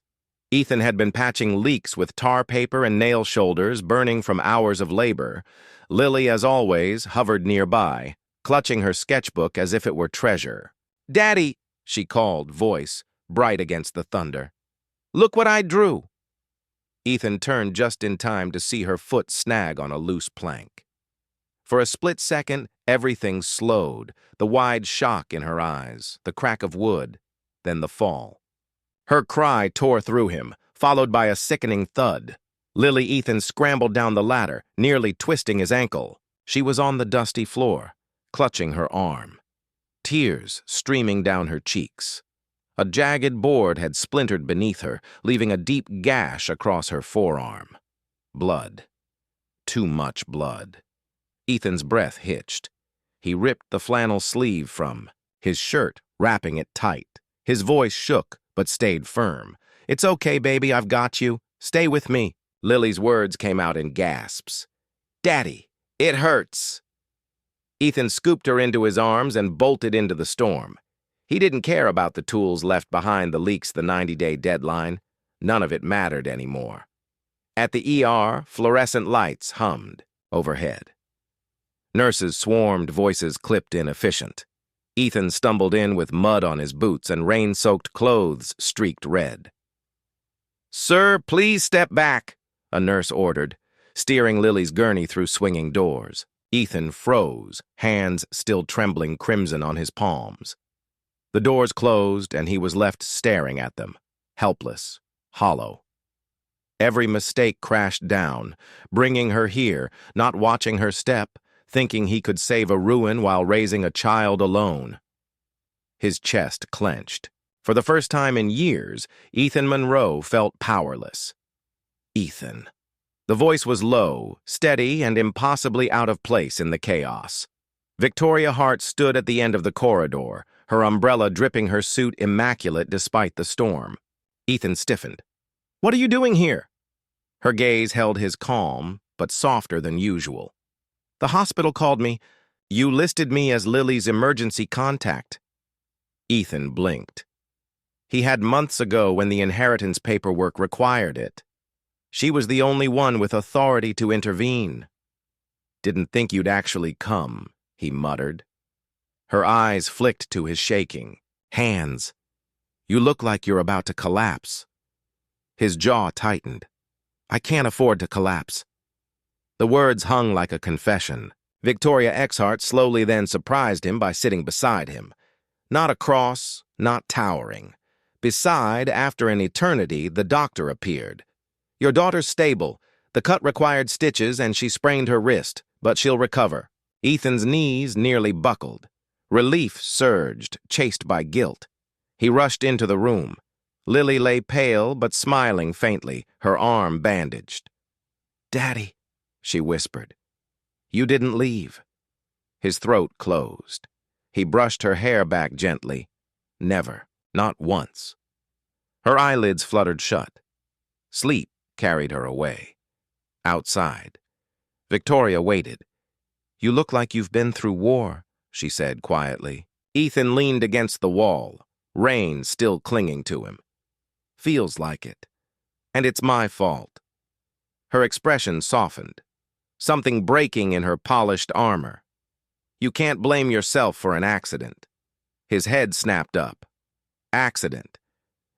Ethan had been patching leaks with tar paper and nail shoulders burning from hours of labor. Lily, as always, hovered nearby, clutching her sketchbook as if it were treasure. "Daddy," she called, voice bright against the thunder. "Look what I drew." Ethan turned just in time to see her foot snag on a loose plank. For a split second, everything slowed, the wide shock in her eyes, the crack of wood, then the fall. Her cry tore through him, followed by a sickening thud. Lily Ethan scrambled down the ladder, nearly twisting his ankle. She was on the dusty floor, clutching her arm. tears streaming down her cheeks. A jagged board had splintered beneath her, leaving a deep gash across her forearm. Blood. Too much blood. Ethan's breath hitched. He ripped the flannel sleeve from his shirt, wrapping it tight. His voice shook, but stayed firm. "It's okay, baby, I've got you. Stay with me." Lily's words came out in gasps. "Daddy, it hurts." Ethan scooped her into his arms and bolted into the storm. He didn't care about the tools left behind the leaks the 90-day deadline. None of it mattered anymore. At the ER, fluorescent lights hummed overhead. Nurses swarmed, voices clipped inefficient. Ethan stumbled in with mud on his boots and rain-soaked clothes streaked red. "Sir, please step back," a nurse ordered, steering Lily's gurney through swinging doors. Ethan froze, hands still trembling crimson on his palms. The doors closed, and he was left staring at them, helpless, hollow. Every mistake crashed down, bringing her here, not watching her step, thinking he could save a ruin while raising a child alone. His chest clenched. For the first time in years, Ethan Monroe felt powerless. Ethan. The voice was low, steady, and impossibly out of place in the chaos. Victoria Hart stood at the end of the corridor, her umbrella dripping her suit immaculate despite the storm. Ethan stiffened. "What are you doing here?" Her gaze held his calm, but softer than usual. "The hospital called me. You listed me as Lily's emergency contact." Ethan blinked. He had months ago when the inheritance paperwork required it. She was the only one with authority to intervene. "Didn't think you'd actually come," he muttered. Her eyes flicked to his shaking. "Hands. You look like you're about to collapse." His jaw tightened. "I can't afford to collapse." The words hung like a confession. Victoria Exhart slowly then surprised him by sitting beside him. Not across, not towering. Beside, after an eternity, the doctor appeared. "Your daughter's stable. The cut required stitches and she sprained her wrist, but she'll recover." Ethan's knees nearly buckled. Relief surged, chased by guilt. He rushed into the room. Lily lay pale but smiling faintly, her arm bandaged. "Daddy," she whispered. "You didn't leave." His throat closed. He brushed her hair back gently. Never, not once. Her eyelids fluttered shut. Sleep carried her away. Outside. Victoria waited. "You look like you've been through war," she said quietly. Ethan leaned against the wall, rain still clinging to him. "Feels like it. And it's my fault." Her expression softened. Something breaking in her polished armor. "You can't blame yourself for an accident." His head snapped up. "Accident.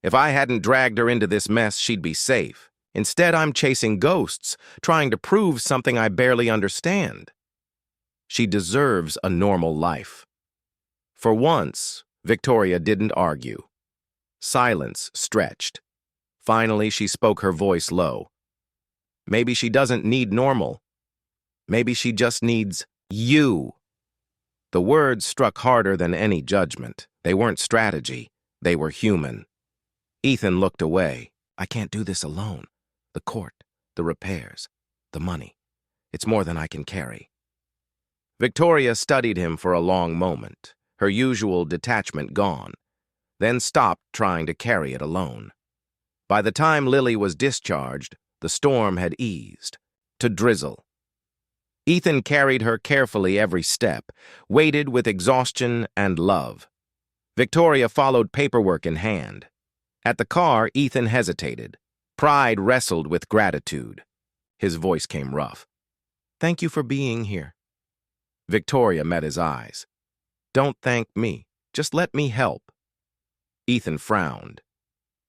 If I hadn't dragged her into this mess, she'd be safe. Instead, I'm chasing ghosts, trying to prove something I barely understand." She deserves a normal life. For once, Victoria didn't argue. Silence stretched. Finally, she spoke, her voice low. "Maybe she doesn't need normal. Maybe she just needs you." The words struck harder than any judgment. They weren't strategy. They were human. Ethan looked away. "I can't do this alone. The court, the repairs, the money. It's more than I can carry." Victoria studied him for a long moment, her usual detachment gone, then stopped trying to carry it alone. By the time Lily was discharged, the storm had eased to drizzle. Ethan carried her carefully every step, weighted with exhaustion and love. Victoria followed, paperwork in hand. At the car, Ethan hesitated. Pride wrestled with gratitude. His voice came rough. "Thank you for being here." Victoria met his eyes. "Don't thank me. Just let me help." Ethan frowned.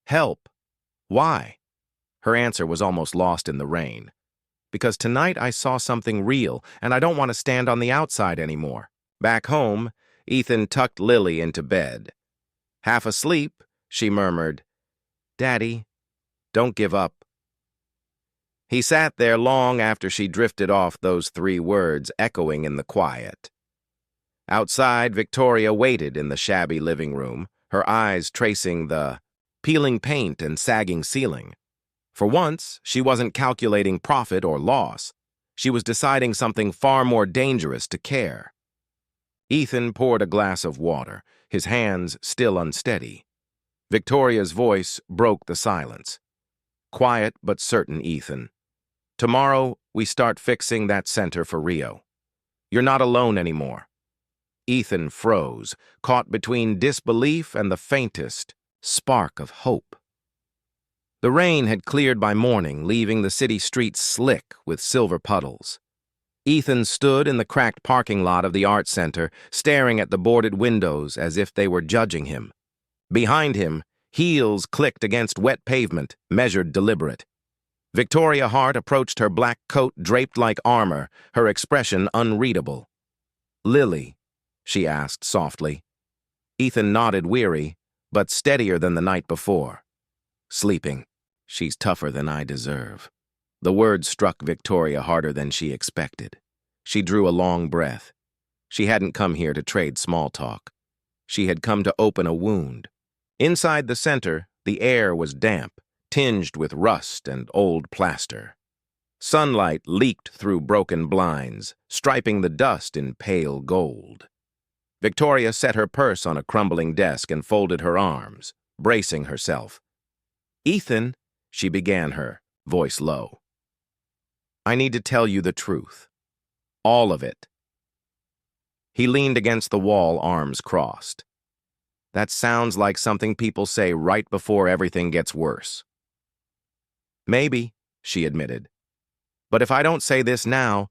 "Help? Why?" Her answer was almost lost in the rain. "Because tonight I saw something real, and I don't want to stand on the outside anymore." Back home, Ethan tucked Lily into bed. Half asleep, she murmured, "Daddy, don't give up." He sat there long after she drifted off, those 3 words echoing in the quiet. Outside, Victoria waited in the shabby living room, her eyes tracing the peeling paint and sagging ceiling. For once, she wasn't calculating profit or loss. She was deciding something far more dangerous to care. Ethan poured a glass of water, his hands still unsteady. Victoria's voice broke the silence. Quiet but certain, Ethan. Tomorrow, we start fixing that center for Rio. You're not alone anymore. Ethan froze, caught between disbelief and the faintest spark of hope. The rain had cleared by morning, leaving the city streets slick with silver puddles. Ethan stood in the cracked parking lot of the art center, staring at the boarded windows as if they were judging him. Behind him, heels clicked against wet pavement, measured deliberate. Victoria Hart approached her black coat draped like armor, her expression unreadable. "Lily?" she asked softly. Ethan nodded, weary, but steadier than the night before. "Sleeping. She's tougher than I deserve." The words struck Victoria harder than she expected. She drew a long breath. She hadn't come here to trade small talk. She had come to open a wound. Inside the center, the air was damp, tinged with rust and old plaster. Sunlight leaked through broken blinds, striping the dust in pale gold. Victoria set her purse on a crumbling desk and folded her arms, bracing herself. "Ethan," she began, her voice low. "I need to tell you the truth. All of it." He leaned against the wall, arms crossed. "That sounds like something people say right before everything gets worse." "Maybe," she admitted. "But if I don't say this now,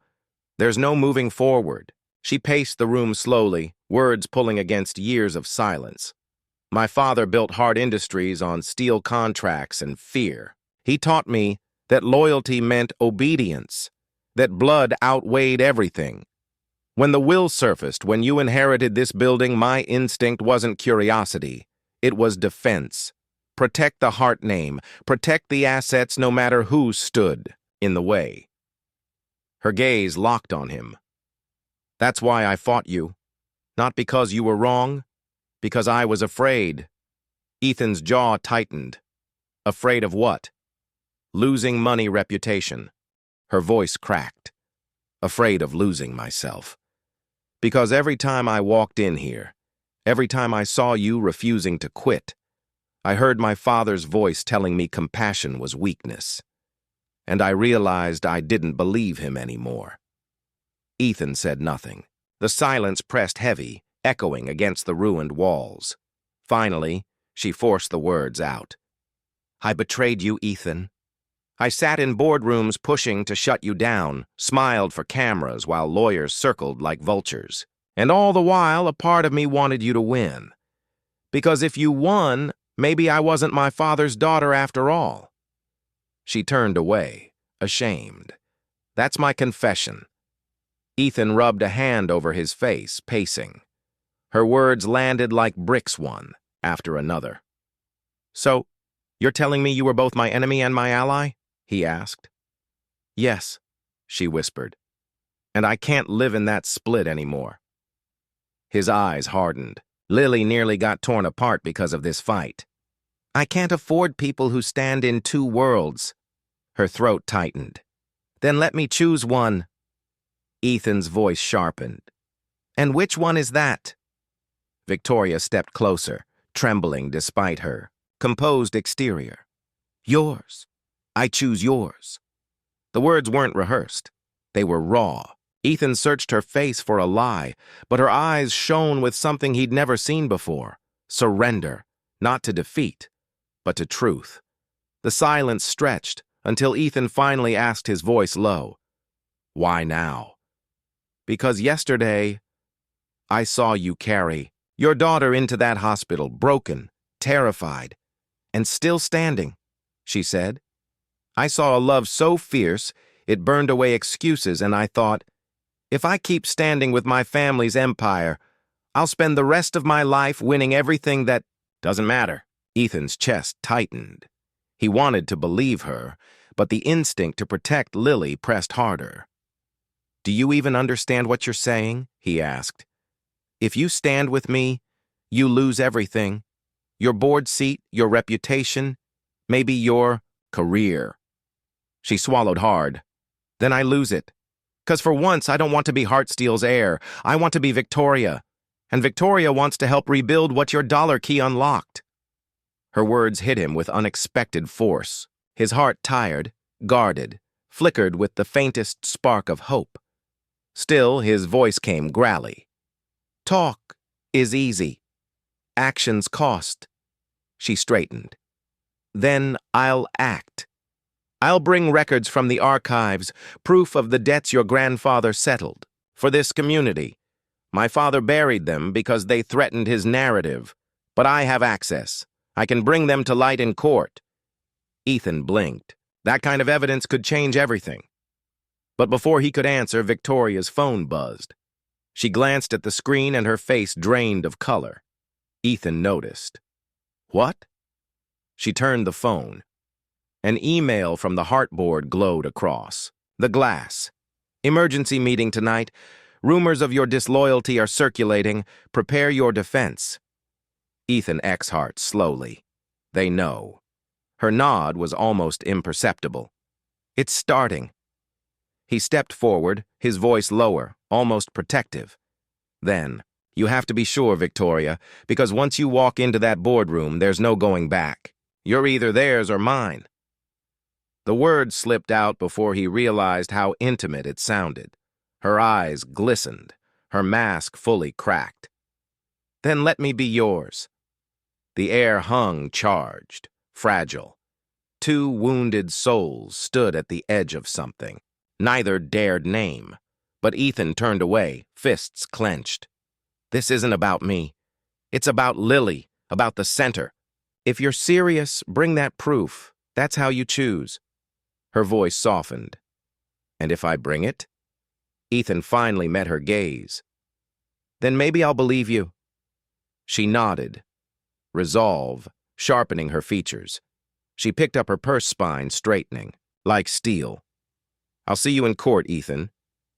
there's no moving forward." She paced the room slowly, words pulling against years of silence. "My father built Hart Industries on steel contracts and fear. He taught me that loyalty meant obedience, that blood outweighed everything. When the will surfaced, when you inherited this building, my instinct wasn't curiosity. It was defense. Protect the Hart name, protect the assets no matter who stood in the way." Her gaze locked on him. "That's why I fought you. Not because you were wrong, because I was afraid." Ethan's jaw tightened. "Afraid of what?" "Losing money, reputation." Her voice cracked. "Afraid of losing myself. Because every time I walked in here, every time I saw you refusing to quit, I heard my father's voice telling me compassion was weakness. And I realized I didn't believe him anymore." Ethan said nothing. The silence pressed heavy, echoing against the ruined walls. Finally, she forced the words out. "I betrayed you, Ethan. I sat in boardrooms pushing to shut you down, smiled for cameras while lawyers circled like vultures. And all the while, a part of me wanted you to win. Because if you won, maybe I wasn't my father's daughter after all." She turned away, ashamed. "That's my confession." Ethan rubbed a hand over his face, pacing. Her words landed like bricks one after another. "So, you're telling me you were both my enemy and my ally?" he asked. "Yes," she whispered. "And I can't live in that split anymore." His eyes hardened. "Lily nearly got torn apart because of this fight. I can't afford people who stand in two worlds." Her throat tightened. "Then let me choose one." Ethan's voice sharpened. "And which one is that?" Victoria stepped closer, trembling despite her composed exterior. "Yours. I choose yours." The words weren't rehearsed. They were raw. Ethan searched her face for a lie, but her eyes shone with something he'd never seen before. Surrender, not to defeat, but to truth. The silence stretched until Ethan finally asked, his voice low, "Why now?" "Because yesterday, I saw you carry your daughter into that hospital, broken, terrified, and still standing," she said. "I saw a love so fierce, it burned away excuses, and I thought, if I keep standing with my family's empire, I'll spend the rest of my life winning everything that doesn't matter." Ethan's chest tightened. He wanted to believe her, but the instinct to protect Lily pressed harder. "Do you even understand what you're saying?" he asked. If you stand with me, you lose everything. Your board seat, your reputation, maybe your career. She swallowed hard. Then I lose it. 'Cause for once, I don't want to be Heartsteel's heir. I want to be Victoria. And Victoria wants to help rebuild what your dollar key unlocked. Her words hit him with unexpected force. His heart tired, guarded, flickered with the faintest spark of hope. Still, his voice came growly. Talk is easy. Actions cost. She straightened. Then I'll act. I'll bring records from the archives, proof of the debts your grandfather settled. For this community. My father buried them because they threatened his narrative. But I have access. I can bring them to light in court. Ethan blinked. That kind of evidence could change everything. But before he could answer, Victoria's phone buzzed. She glanced at the screen and her face drained of color. Ethan noticed. What? She turned the phone. An email from the Heartboard glowed across. The glass. Emergency meeting tonight. Rumors of your disloyalty are circulating. Prepare your defense. Ethan exhaled slowly. They know. Her nod was almost imperceptible. It's starting. He stepped forward, his voice lower, almost protective. Then, you have to be sure, Victoria, because once you walk into that boardroom, there's no going back. You're either theirs or mine. The words slipped out before he realized how intimate it sounded. Her eyes glistened, her mask fully cracked. Then let me be yours. The air hung charged, fragile. Two wounded souls stood at the edge of something. Neither dared name, but Ethan turned away, fists clenched. This isn't about me. It's about Lily, about the center. If you're serious, bring that proof. That's how you choose. Her voice softened. And if I bring it? Ethan finally met her gaze. Then maybe I'll believe you. She nodded. Resolve, sharpening her features. She picked up her purse spine, straightening, like steel. I'll see you in court, Ethan.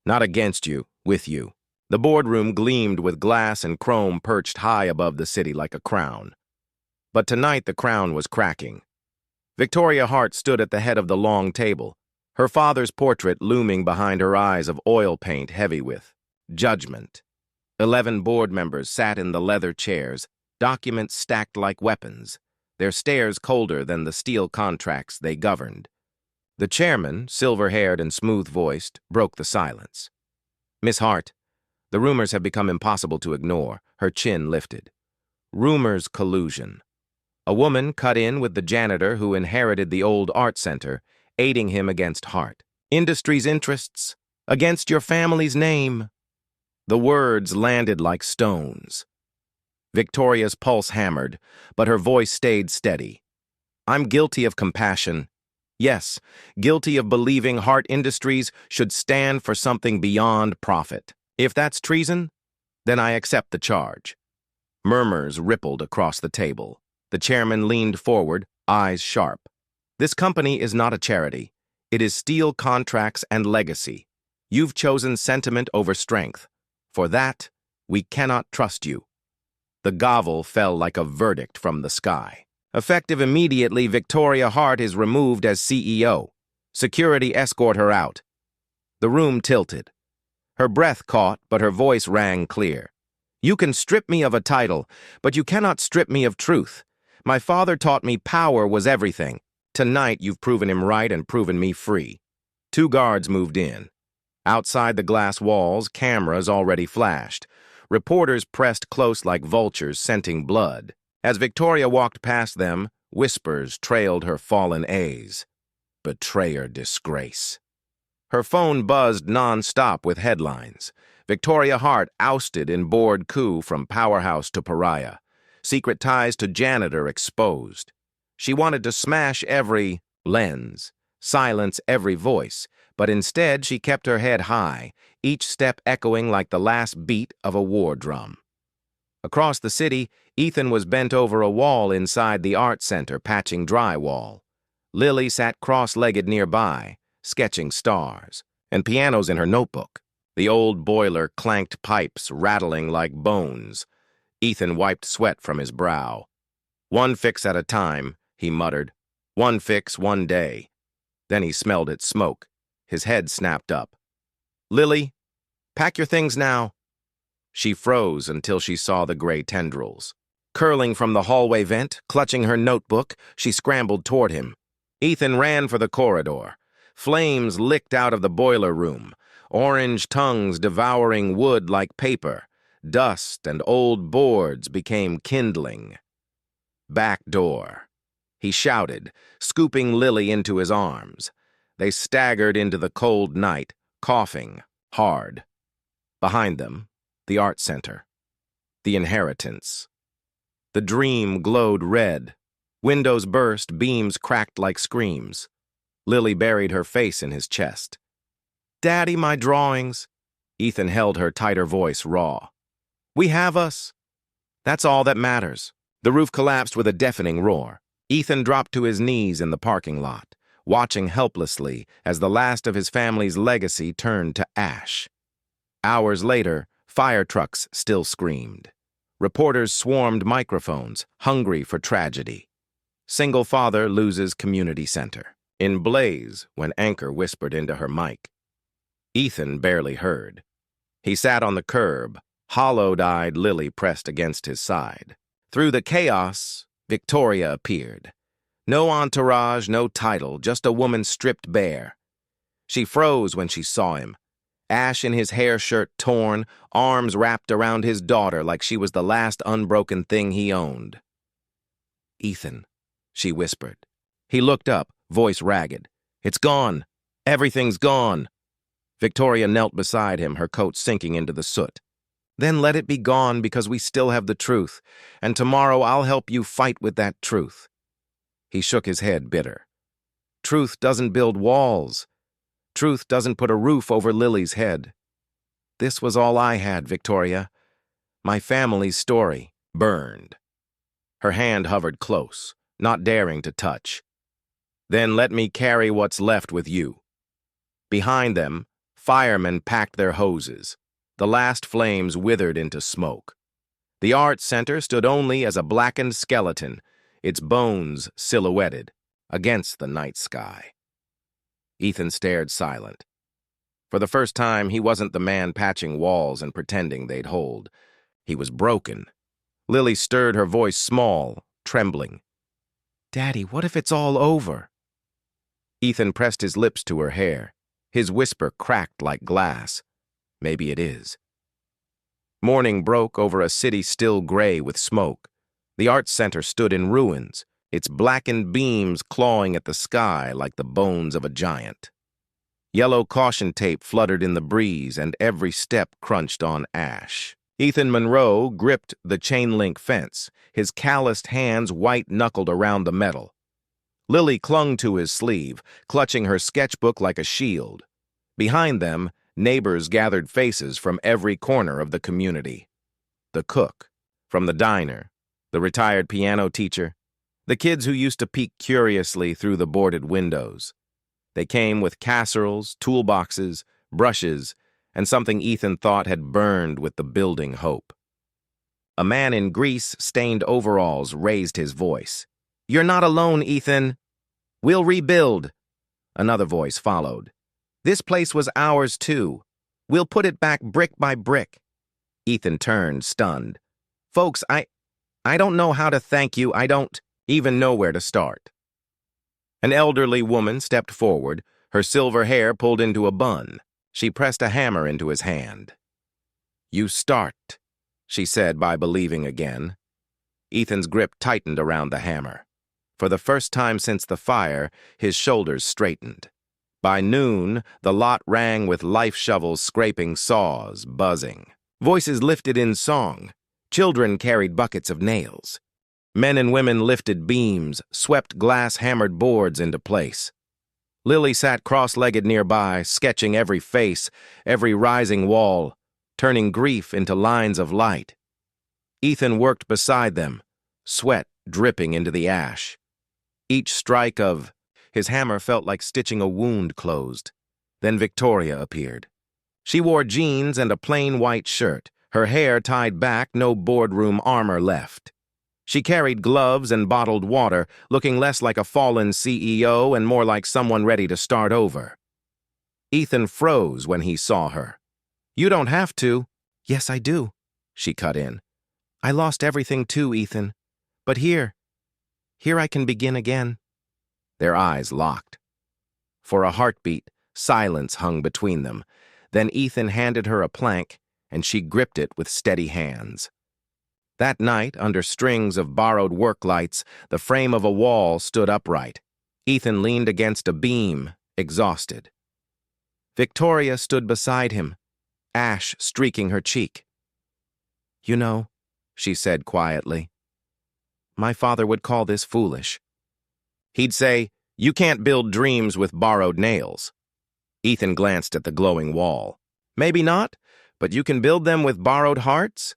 Not against you, with you. The boardroom gleamed with glass and chrome perched high above the city like a crown. But tonight the crown was cracking. Victoria Hart stood at the head of the long table, her father's portrait looming behind her eyes of oil paint heavy with judgment. 11 board members sat in the leather chairs, documents stacked like weapons, their stares colder than the steel contracts they governed. The chairman, silver-haired and smooth-voiced, broke the silence. Miss Hart, the rumors have become impossible to ignore, her chin lifted. Rumors collusion. A woman cut in with the janitor who inherited the old art center, aiding him against Hart. Industry's interests, against your family's name. The words landed like stones. Victoria's pulse hammered, but her voice stayed steady. I'm guilty of compassion. Yes, guilty of believing Hart Industries should stand for something beyond profit. If that's treason, then I accept the charge. Murmurs rippled across the table. The chairman leaned forward, eyes sharp. This company is not a charity. It is steel contracts and legacy. You've chosen sentiment over strength. For that, we cannot trust you. The gavel fell like a verdict from the sky. Effective immediately, Victoria Hart is removed as CEO. Security escort her out. The room tilted. Her breath caught, but her voice rang clear. You can strip me of a title, but you cannot strip me of truth. My father taught me power was everything. Tonight, you've proven him right and proven me free. 2 guards moved in. Outside the glass walls, cameras already flashed. Reporters pressed close like vultures scenting blood. As Victoria walked past them, whispers trailed her fallen A's. Betrayer disgrace. Her phone buzzed non-stop with headlines. Victoria Hart ousted in board coup from powerhouse to pariah. Secret ties to janitor exposed. She wanted to smash every lens, silence every voice, but instead she kept her head high, each step echoing like the last beat of a war drum. Across the city, Ethan was bent over a wall inside the art center, patching drywall. Lily sat cross-legged nearby, sketching stars, and pianos in her notebook. The old boiler clanked pipes, rattling like bones. Ethan wiped sweat from his brow. "One fix at a time," he muttered. "One fix, one day." Then he smelled its smoke. His head snapped up. "Lily, pack your things now." She froze until she saw the gray tendrils. Curling from the hallway vent, clutching her notebook, she scrambled toward him. Ethan ran for the corridor. Flames licked out of the boiler room, orange tongues devouring wood like paper. Dust and old boards became kindling. "Back door," he shouted, scooping Lily into his arms. They staggered into the cold night, coughing hard. Behind them, the art center. The inheritance. The dream glowed red. Windows burst, beams cracked like screams. Lily buried her face in his chest. "Daddy, my drawings." Ethan held her tighter voice raw. "We have us. That's all that matters." The roof collapsed with a deafening roar. Ethan dropped to his knees in the parking lot, watching helplessly as the last of his family's legacy turned to ash. Hours later, fire trucks still screamed. Reporters swarmed microphones, hungry for tragedy. Single father loses community center. In blaze when Anchor whispered into her mic. Ethan barely heard. He sat on the curb, hollowed-eyed Lily pressed against his side. Through the chaos, Victoria appeared. No entourage, no title, just a woman stripped bare. She froze when she saw him. Ash in his hair shirt torn, arms wrapped around his daughter like she was the last unbroken thing he owned. "Ethan," she whispered. He looked up, voice ragged. "It's gone. Everything's gone." Victoria knelt beside him, her coat sinking into the soot. "Then let it be gone because we still have the truth, and tomorrow I'll help you fight with that truth." He shook his head, bitter. "Truth doesn't build walls. Truth doesn't put a roof over Lily's head. This was all I had, Victoria. My family's story burned." Her hand hovered close, not daring to touch. "Then let me carry what's left with you." Behind them, firemen packed their hoses. The last flames withered into smoke. The art center stood only as a blackened skeleton, its bones silhouetted against the night sky. Ethan stared silent. For the first time, he wasn't the man patching walls and pretending they'd hold. He was broken. Lily stirred, her voice small, trembling. "Daddy, what if it's all over?" Ethan pressed his lips to her hair. His whisper cracked like glass. "Maybe it is." Morning broke over a city still gray with smoke. The art center stood in ruins, its blackened beams clawing at the sky like the bones of a giant. Yellow caution tape fluttered in the breeze, and every step crunched on ash. Ethan Monroe gripped the chain-link fence, his calloused hands white-knuckled around the metal. Lily clung to his sleeve, clutching her sketchbook like a shield. Behind them, neighbors gathered, faces from every corner of the community. The cook, from the diner, the retired piano teacher, the kids who used to peek curiously through the boarded windows. They came with casseroles, toolboxes, brushes, and something Ethan thought had burned with the building hope. A man in grease-stained overalls raised his voice. "You're not alone, Ethan. We'll rebuild." Another voice followed. "This place was ours, too. We'll put it back brick by brick." Ethan turned, stunned. "Folks, I don't know how to thank you. I don't even know where to start." An elderly woman stepped forward, her silver hair pulled into a bun. She pressed a hammer into his hand. "You start," she said by believing again. Ethan's grip tightened around the hammer. For the first time since the fire, his shoulders straightened. By noon, the lot rang with life shovels scraping saws, buzzing. Voices lifted in song. Children carried buckets of nails. Men and women lifted beams, swept glass-hammered boards into place. Lily sat cross-legged nearby, sketching every face, every rising wall, turning grief into lines of light. Ethan worked beside them, sweat dripping into the ash. Each strike of his hammer felt like stitching a wound closed. Then Victoria appeared. She wore jeans and a plain white shirt, her hair tied back, no boardroom armor left. She carried gloves and bottled water, looking less like a fallen CEO and more like someone ready to start over. Ethan froze when he saw her. "You don't have to." "Yes, I do," she cut in. "I lost everything too, Ethan. But here I can begin again." Their eyes locked. For a heartbeat, silence hung between them. Then Ethan handed her a plank, and she gripped it with steady hands. That night, under strings of borrowed work lights, the frame of a wall stood upright. Ethan leaned against a beam, exhausted. Victoria stood beside him, ash streaking her cheek. "You know," she said quietly, "my father would call this foolish. He'd say, 'You can't build dreams with borrowed nails.'" Ethan glanced at the glowing wall. "Maybe not, but you can build them with borrowed hearts?"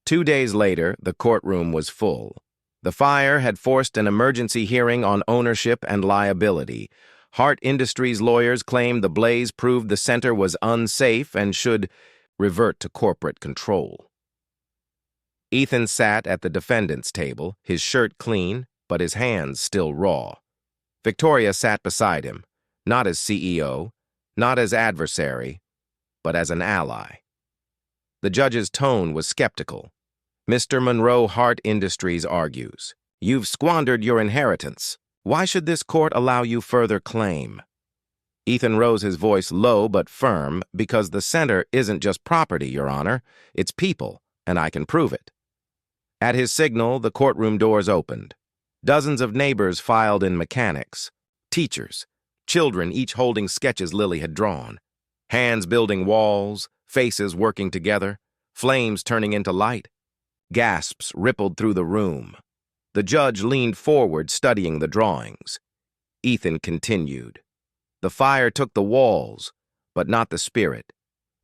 2 days later, the courtroom was full. The fire had forced an emergency hearing on ownership and liability. Hart Industries lawyers claimed the blaze proved the center was unsafe and should revert to corporate control. Ethan sat at the defendant's table, his shirt clean, but his hands still raw. Victoria sat beside him, not as CEO, not as adversary, but as an ally. The judge's tone was skeptical. "Mr. Monroe, Hart Industries argues, you've squandered your inheritance. Why should this court allow you further claim?" Ethan rose his voice low but firm, "Because the center isn't just property, Your Honor. It's people, and I can prove it." At his signal, the courtroom doors opened. Dozens of neighbors filed in mechanics, teachers, children each holding sketches Lily had drawn, hands building walls, faces working together, flames turning into light. Gasps rippled through the room. The judge leaned forward, studying the drawings. Ethan continued. "The fire took the walls, but not the spirit.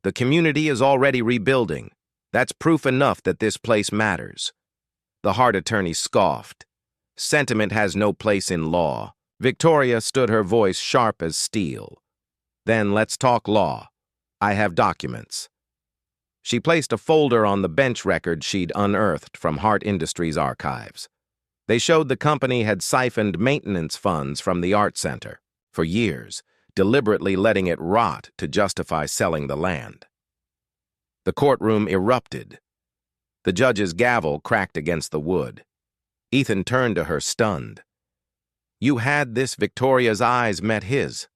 The community is already rebuilding. That's proof enough that this place matters." The Hart attorney scoffed. "Sentiment has no place in law." Victoria stood, her voice sharp as steel. "Then let's talk law. I have documents." She placed a folder on the bench record she'd unearthed from Hart Industries archives. They showed the company had siphoned maintenance funds from the art center for years, deliberately letting it rot to justify selling the land. The courtroom erupted. The judge's gavel cracked against the wood. Ethan turned to her, stunned. "You had this." Victoria's eyes met his.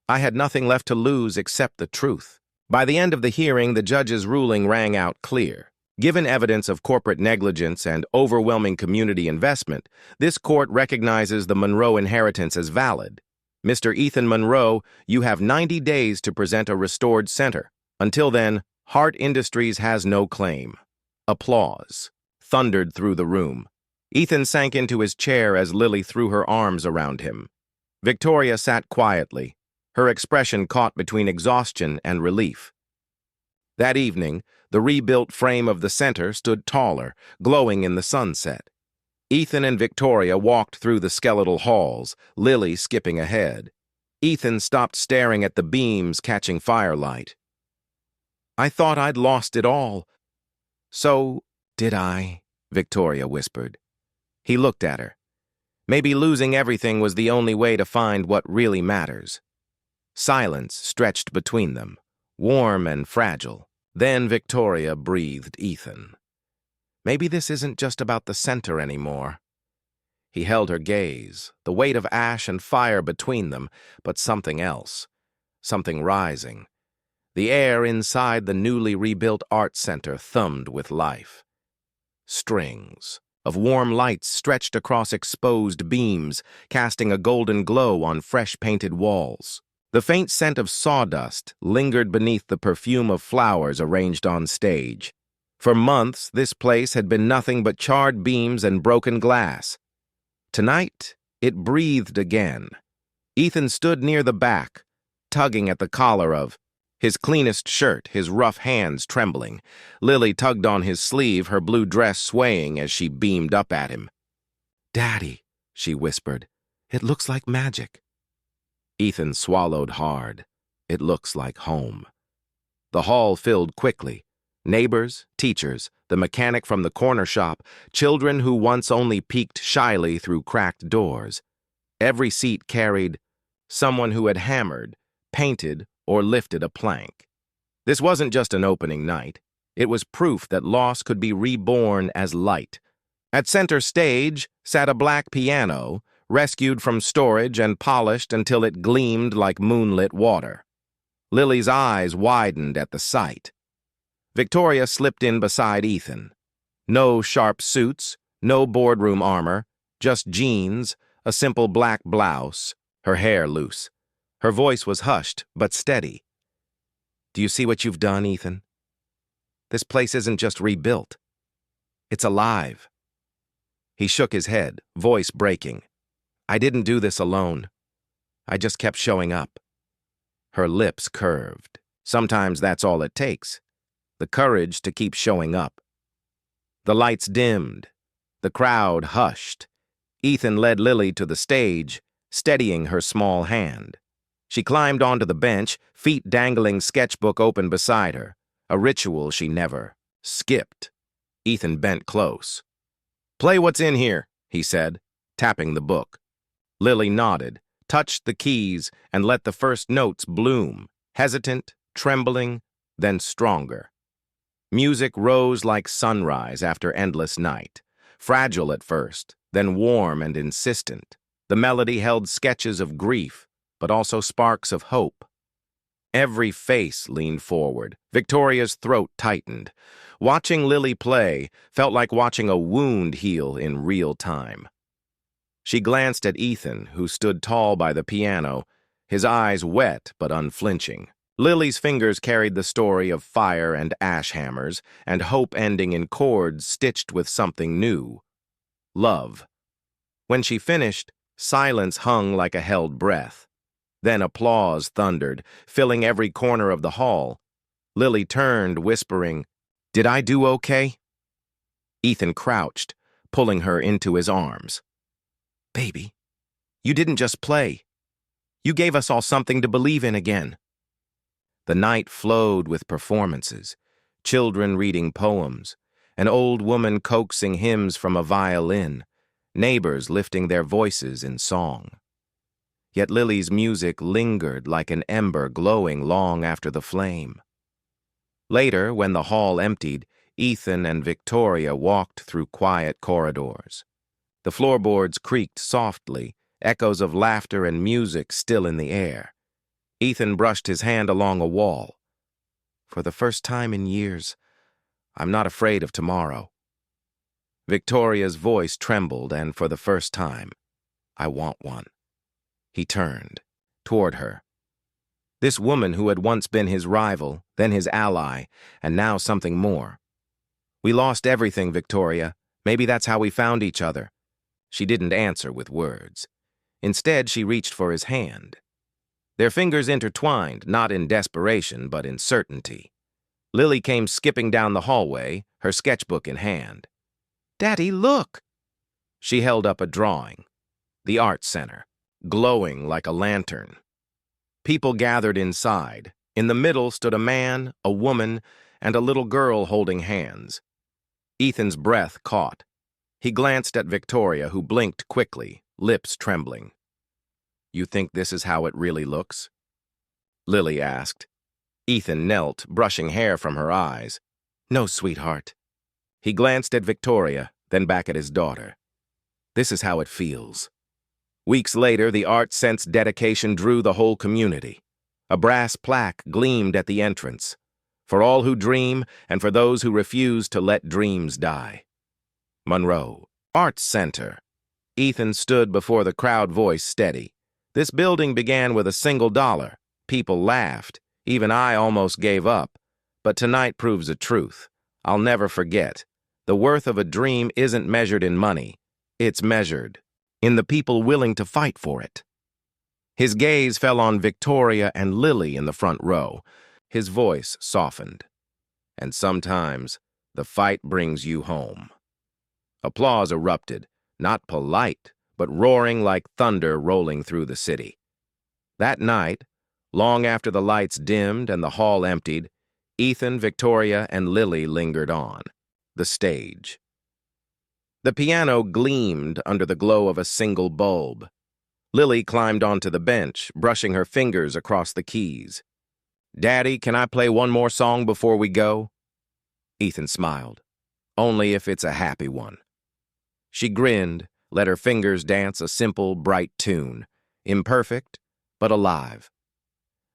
"I had nothing left to lose except the truth." By the end of the hearing, the judge's ruling rang out clear. Given evidence of corporate negligence and overwhelming community investment, this court recognizes the Monroe inheritance as valid. Mr. Ethan Monroe, you have 90 days to present a restored center. Until then, Hart Industries has no claim. Applause thundered through the room. Ethan sank into his chair as Lily threw her arms around him. Victoria sat quietly, her expression caught between exhaustion and relief. That evening, the rebuilt frame of the center stood taller, glowing in the sunset. Ethan and Victoria walked through the skeletal halls, Lily skipping ahead. Ethan stopped staring at the beams catching firelight. "I thought I'd lost it all." "So did I," Victoria whispered. He looked at her. Maybe losing everything was the only way to find what really matters. Silence stretched between them, warm and fragile. Then Victoria breathed Ethan. "Maybe this isn't just about the center anymore." He held her gaze, the weight of ash and fire between them, but something else, something rising. The air inside the newly rebuilt art center thumped with life. Strings of warm lights stretched across exposed beams, casting a golden glow on fresh-painted walls. The faint scent of sawdust lingered beneath the perfume of flowers arranged on stage. For months, this place had been nothing but charred beams and broken glass. Tonight, it breathed again. Ethan stood near the back, tugging at the collar of his cleanest shirt, his rough hands trembling. Lily tugged on his sleeve, her blue dress swaying as she beamed up at him. "Daddy," she whispered, "it looks like magic." Ethan swallowed hard. "It looks like home." The hall filled quickly. Neighbors, teachers, the mechanic from the corner shop, children who once only peeked shyly through cracked doors. Every seat carried someone who had hammered, painted, or lifted a plank. This wasn't just an opening night. It was proof that loss could be reborn as light. At center stage sat a black piano, rescued from storage and polished until it gleamed like moonlit water. Lily's eyes widened at the sight. Victoria slipped in beside Ethan. No sharp suits, no boardroom armor, just jeans, a simple black blouse, her hair loose. Her voice was hushed, but steady. "Do you see what you've done, Ethan? This place isn't just rebuilt. It's alive." He shook his head, voice breaking. "I didn't do this alone. I just kept showing up." Her lips curved. Sometimes that's all it takes. The courage to keep showing up. The lights dimmed. The crowd hushed. Ethan led Lily to the stage, steadying her small hand. She climbed onto the bench, feet dangling, sketchbook open beside her, a ritual she never skipped. Ethan bent close. "Play what's in here," he said, tapping the book. Lily nodded, touched the keys, and let the first notes bloom, hesitant, trembling, then stronger. Music rose like sunrise after endless night, fragile at first, then warm and insistent. The melody held sketches of grief, but also sparks of hope. Every face leaned forward. Victoria's throat tightened. Watching Lily play felt like watching a wound heal in real time. She glanced at Ethan, who stood tall by the piano, his eyes wet but unflinching. Lily's fingers carried the story of fire and ash hammers, and hope ending in chords stitched with something new: love. When she finished, silence hung like a held breath. Then applause thundered, filling every corner of the hall. Lily turned, whispering, "Did I do okay?" Ethan crouched, pulling her into his arms. "Baby, you didn't just play. You gave us all something to believe in again." The night flowed with performances, children reading poems, an old woman coaxing hymns from a violin, neighbors lifting their voices in song. Yet Lily's music lingered like an ember glowing long after the flame. Later, when the hall emptied, Ethan and Victoria walked through quiet corridors. The floorboards creaked softly, echoes of laughter and music still in the air. Ethan brushed his hand along a wall. "For the first time in years, I'm not afraid of tomorrow." Victoria's voice trembled, and for the first time, "I want one." He turned toward her. This woman who had once been his rival, then his ally, and now something more. "We lost everything, Victoria. Maybe that's how we found each other." She didn't answer with words. Instead, she reached for his hand. Their fingers intertwined, not in desperation, but in certainty. Lily came skipping down the hallway, her sketchbook in hand. "Daddy, look!" She held up a drawing. The art center, glowing like a lantern. People gathered inside. In the middle stood a man, a woman, and a little girl holding hands. Ethan's breath caught. He glanced at Victoria, who blinked quickly, lips trembling. "You think this is how it really looks?" Lily asked. Ethan knelt, brushing hair from her eyes. "No, sweetheart." He glanced at Victoria, then back at his daughter. "This is how it feels." Weeks later, the art sense dedication drew the whole community. A brass plaque gleamed at the entrance. "For all who dream, and for those who refuse to let dreams die." Monroe, Arts Center. Ethan stood before the crowd, voice steady. "This building began with $1. People laughed. Even I almost gave up. But tonight proves a truth. I'll never forget. The worth of a dream isn't measured in money. It's measured in the people willing to fight for it." His gaze fell on Victoria and Lily in the front row. His voice softened. "And sometimes the fight brings you home." Applause erupted, not polite, but roaring like thunder rolling through the city. That night, long after the lights dimmed and the hall emptied, Ethan, Victoria, and Lily lingered on. The stage. The piano gleamed under the glow of a single bulb. Lily climbed onto the bench, brushing her fingers across the keys. "Daddy, can I play one more song before we go?" Ethan smiled. "Only if it's a happy one." She grinned, let her fingers dance a simple, bright tune, imperfect, but alive.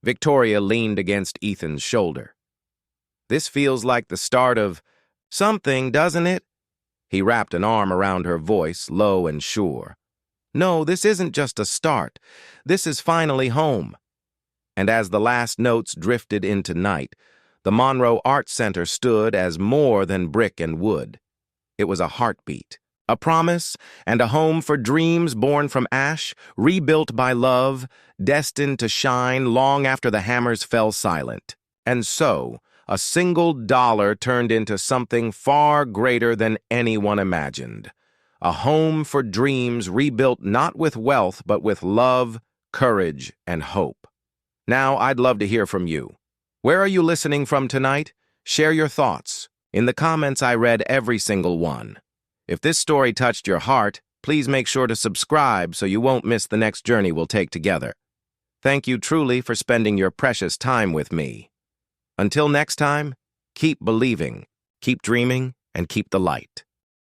Victoria leaned against Ethan's shoulder. "This feels like the start of something, doesn't it?" He wrapped an arm around her voice, low and sure. "No, this isn't just a start. This is finally home." And as the last notes drifted into night, the Monroe Arts Center stood as more than brick and wood. It was a heartbeat, a promise, and a home for dreams born from ash, rebuilt by love, destined to shine long after the hammers fell silent. And so, a single dollar turned into something far greater than anyone imagined. A home for dreams rebuilt not with wealth, but with love, courage, and hope. Now, I'd love to hear from you. Where are you listening from tonight? Share your thoughts. In the comments, I read every single one. If this story touched your heart, please make sure to subscribe so you won't miss the next journey we'll take together. Thank you truly for spending your precious time with me. Until next time, keep believing, keep dreaming, and keep the light.